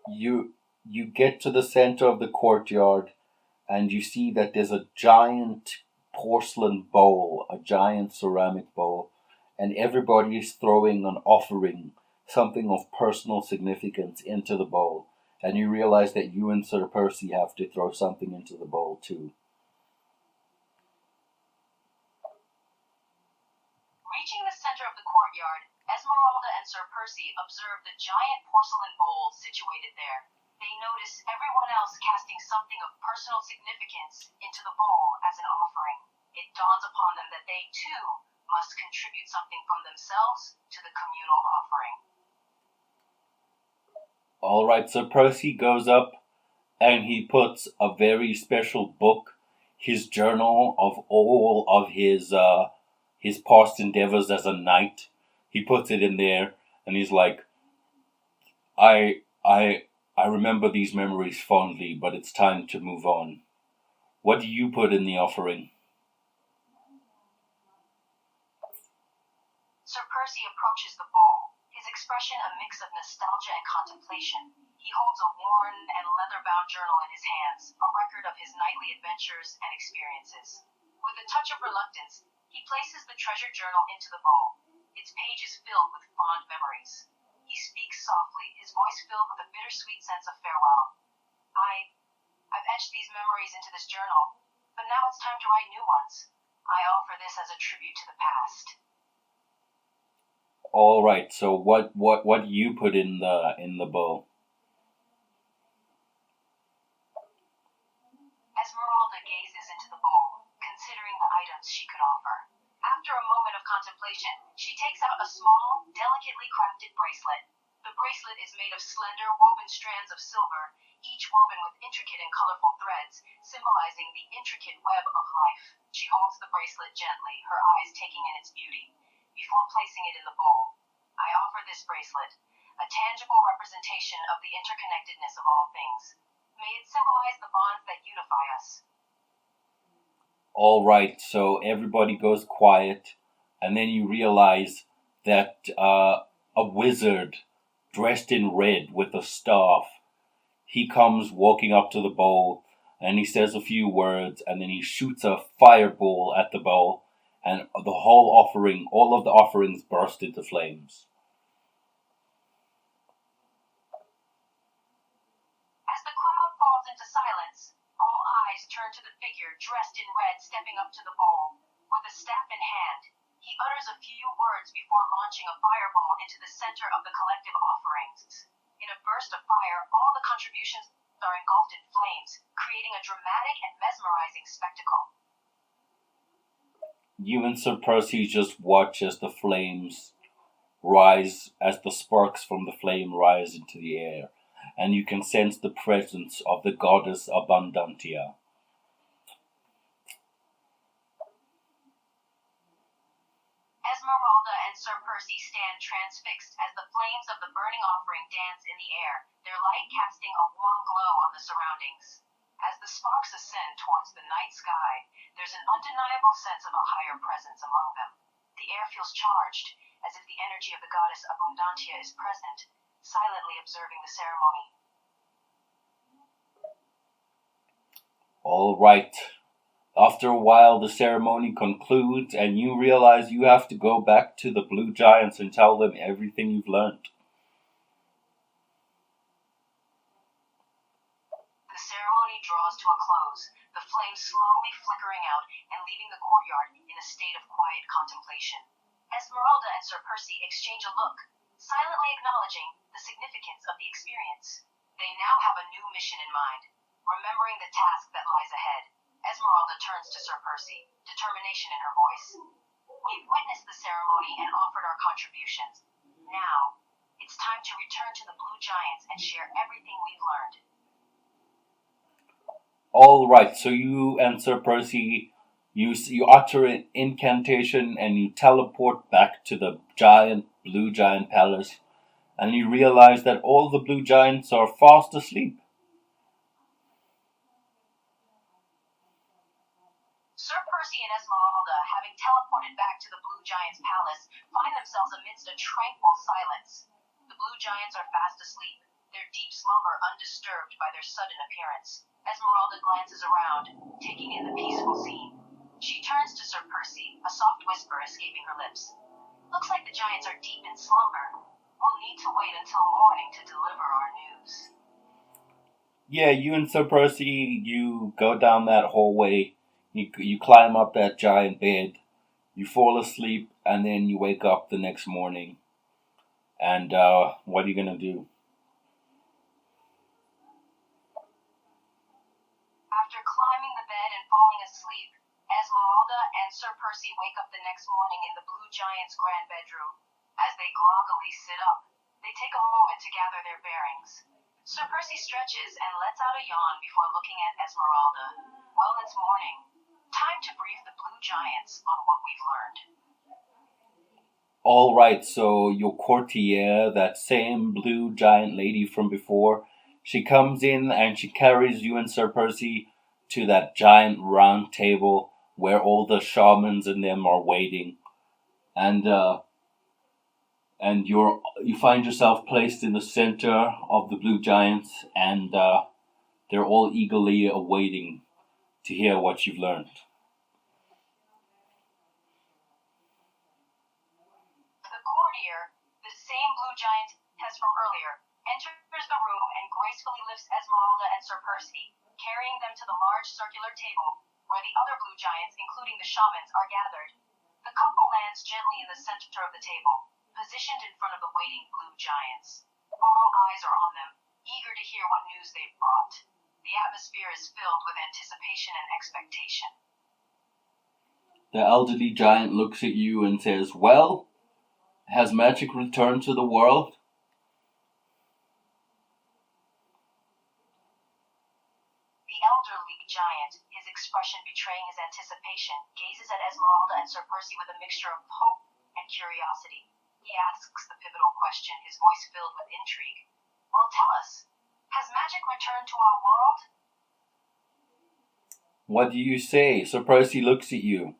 You get to the center of the courtyard, and you see that there's a giant porcelain bowl, a giant ceramic bowl, and everybody is throwing an offering, something of personal significance, into the bowl. And you realize that you and Sir Percy have to throw something into the bowl too. Reaching the center of the courtyard, Esmeralda and Sir Percy observe the giant porcelain bowl situated there. They notice everyone else casting something of personal significance into the bowl as an offering. It dawns upon them that they, too, must contribute something from themselves to the communal offering. All right, so Percy goes up and he puts a very special book, his journal of all of his past endeavors as a knight. He puts it in there, and he's like, I remember these memories fondly, but it's time to move on. What do you put in the offering? Sir Percy approaches the bowl, his expression a mix of nostalgia and contemplation. He holds a worn and leather-bound journal in his hands, a record of his knightly adventures and experiences. With a touch of reluctance, He places the treasured journal into the bowl. Its pages filled with fond memories. He speaks softly, his voice filled with a bittersweet sense of farewell. I've etched these memories into this journal, but now it's time to write new ones. I offer this as a tribute to the past. All right. So what do you put in the bowl? Esmeralda gazes into the bowl, considering the items she could offer. After a moment of contemplation, she takes out a small, delicately crafted bracelet. The bracelet is made of slender, woven strands of silver, each woven with intricate and colorful threads, symbolizing the intricate web of life. She holds the bracelet gently, her eyes taking in its beauty. Before placing it in the bowl, I offer this bracelet, a tangible representation of the interconnectedness of all things. May it symbolize the bonds that unify us. All right. So everybody goes quiet, and then you realize that a wizard dressed in red with a staff, he comes walking up to the bowl, and he says a few words, and then he shoots a fireball at the bowl, and all of the offerings burst into flames. As the crowd falls into silence, all eyes turn to the figure dressed in red stepping up to the bowl. With a staff in hand, he utters a few words before launching a fireball into the center of the collective offerings. In a burst of fire, all the contributions are engulfed in flames, creating a dramatic and mesmerizing spectacle. You and Sir Percy just watch as the flames rise, as the sparks from the flame rise into the air, and you can sense the presence of the goddess Abundantia. Esmeralda and Sir Percy stand transfixed as the flames of the burning offering dance in the air, their light casting a warm glow on the surroundings. As the sparks ascend towards the night sky, there's an undeniable sense of a higher presence among them. The air feels charged, as if the energy of the goddess Abundantia is present, silently observing the ceremony. All right. After a while, the ceremony concludes, and you realize you have to go back to the Blue Giants and tell them everything you've learned. The ceremony draws to a close, the flames slowly flickering out and leaving the courtyard in a state of quiet contemplation. Esmeralda and Sir Percy exchange a look, silently acknowledging the significance of the experience. They now have a new mission in mind, remembering the task that lies ahead. Esmeralda turns to Sir Percy, determination in her voice. We've witnessed the ceremony and offered our contributions. Now, it's time to return to the Blue Giants and share everything we've learned. All right, so you and Sir Percy, you utter an incantation and you teleport back to the Blue Giant Palace, and you realize that all the Blue Giants are fast asleep. Sir Percy and Esmeralda, having teleported back to the Blue Giant's palace, find themselves amidst a tranquil silence. The Blue Giants are fast asleep, their deep slumber undisturbed by their sudden appearance. Esmeralda glances around, taking in the peaceful scene. She turns to Sir Percy, a soft whisper escaping her lips. Looks like the Giants are deep in slumber. We'll need to wait until morning to deliver our news. Yeah, you and Sir Percy, you go down that hallway. You climb up that giant bed, you fall asleep, and then you wake up the next morning. And what are you going to do? After climbing the bed and falling asleep, Esmeralda and Sir Percy wake up the next morning in the Blue Giant's grand bedroom. As they groggily sit up, they take a moment to gather their bearings. Sir Percy stretches and lets out a yawn before looking at Esmeralda. Well, it's morning. Time to brief the Blue Giants on what we've learned. All right, so your courtier, that same Blue Giant lady from before, she comes in and she carries you and Sir Percy to that giant round table where all the shamans and them are waiting, and you find yourself placed in the center of the Blue Giants, and they're all eagerly awaiting to hear what you've learned. giant, Tess from earlier, enters the room and gracefully lifts Esmeralda and Sir Percy, carrying them to the large circular table where the other blue giants, including the shamans, are gathered. The couple lands gently in the center of the table, positioned in front of the waiting blue giants. All eyes are on them, eager to hear what news they've brought. The atmosphere is filled with anticipation and expectation. The elderly giant looks at you and says, "Well, has magic returned to the world?" The elderly giant, his expression betraying his anticipation, gazes at Esmeralda and Sir Percy with a mixture of hope and curiosity. He asks the pivotal question, his voice filled with intrigue. "Well, tell us, has magic returned to our world?" What do you say? Sir Percy looks at you.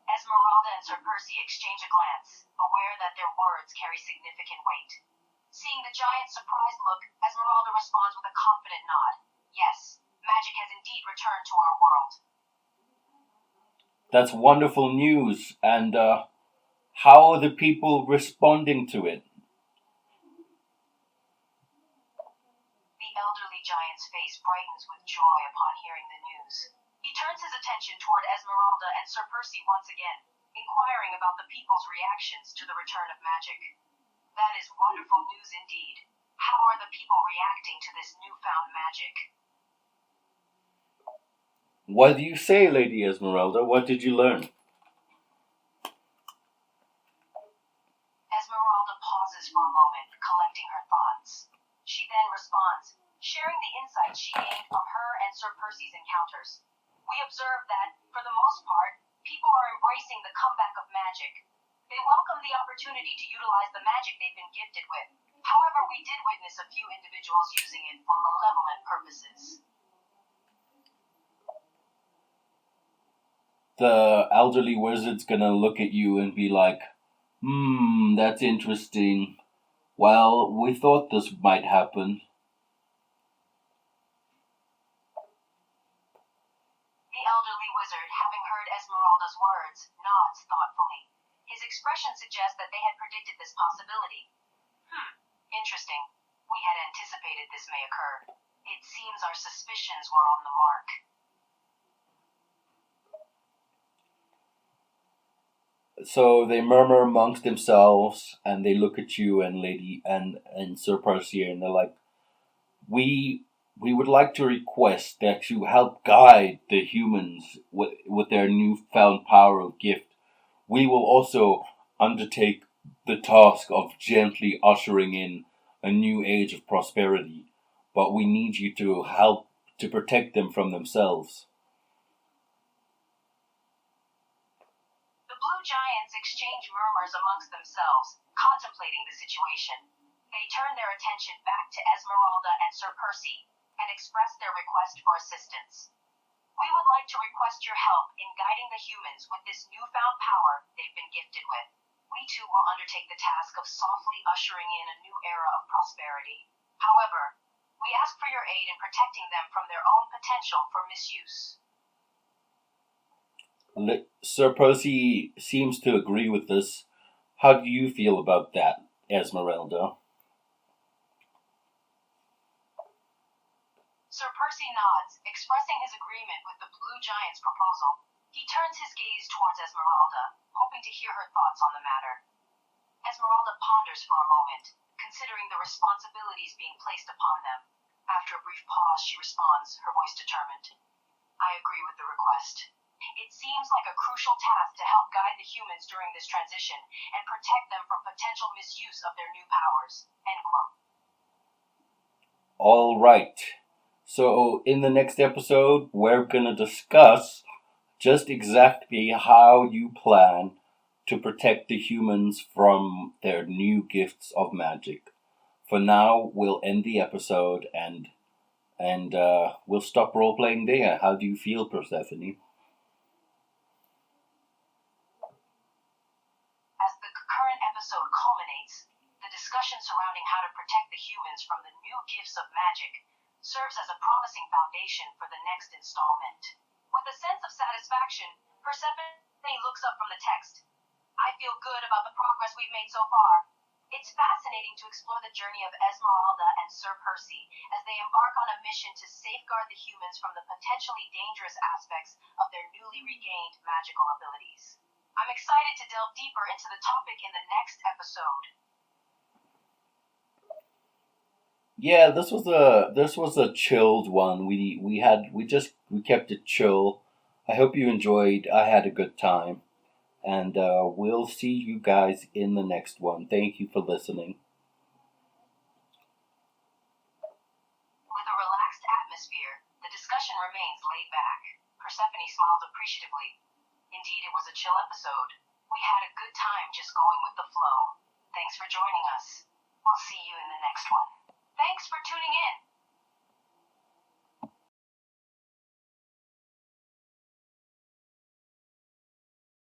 Esmeralda and Sir Percy exchange a glance, aware that their words carry significant weight. Seeing the giant's surprised look, Esmeralda responds with a confident nod. "Yes, magic has indeed returned to our world." That's wonderful news. And how are the people responding to it? The elderly giant's face brightens with joy upon hearing the news. He turns his attention toward Esmeralda and Sir Percy once again, inquiring about the people's reactions to the return of magic. "That is wonderful news indeed. How are the people reacting to this newfound magic?" What do you say, Lady Esmeralda? What did you learn? Esmeralda pauses for a moment, collecting her thoughts. She then responds, sharing the insights she gained from her and Sir Percy's encounters. "We observe that, for the most part, people are embracing the comeback of magic. They welcome the opportunity to utilize the magic they've been gifted with. However, we did witness a few individuals using it for malevolent purposes." The elderly wizard's gonna look at you and be like, that's interesting. Well, we thought this might happen. The elderly wizard, having heard Esmeralda's words, nods thoughtfully. His expression suggests that they had predicted this possibility. Interesting. We had anticipated this may occur. It seems our suspicions were on the mark. So they murmur amongst themselves, and they look at you and Lady and Sir Percy, and they're like, "We would like to request that you help guide the humans with their newfound power of gift. We will also undertake the task of gently ushering in a new age of prosperity, but we need you to help to protect them from themselves." The blue giants exchange murmurs amongst themselves, contemplating the situation. They turn their attention back to Esmeralda and Sir Percy, and express their request for assistance. "We would like to request your help in guiding the humans with this newfound power they've been gifted with. We too will undertake the task of softly ushering in a new era of prosperity. However, we ask for your aid in protecting them from their own potential for misuse." Sir Percy seems to agree with this. How do you feel about that, Esmeralda? Sir Percy nods, expressing his agreement with the blue giant's proposal. He turns his gaze towards Esmeralda, hoping to hear her thoughts on the matter. Esmeralda ponders for a moment, considering the responsibilities being placed upon them. After a brief pause, she responds, her voice determined. "I agree with the request. It seems like a crucial task to help guide the humans during this transition and protect them from potential misuse of their new powers." End quote. All right. So in the next episode, we're going to discuss just exactly how you plan to protect the humans from their new gifts of magic. For now, we'll end the episode and we'll stop role-playing there. How do you feel, Persephone? As the current episode culminates, the discussion surrounding how to protect the humans from the new gifts of magic serves as a promising foundation for the next installment. With a sense of satisfaction, Persephone Persephone looks up from the text. I feel good about the progress we've made so far. It's fascinating to explore the journey of Esmeralda and Sir Percy as they embark on a mission to safeguard the humans from the potentially dangerous aspects of their newly regained magical abilities. I'm excited to delve deeper into the topic in the next episode. Yeah, this was a chilled one. We kept it chill. I hope you enjoyed. I had a good time, and we'll see you guys in the next one. Thank you for listening. With a relaxed atmosphere, the discussion remains laid back. Persephone smiles appreciatively. Indeed, it was a chill episode. We had a good time just going with the flow. Thanks for joining us. We'll see you in the next one. Thanks for tuning in.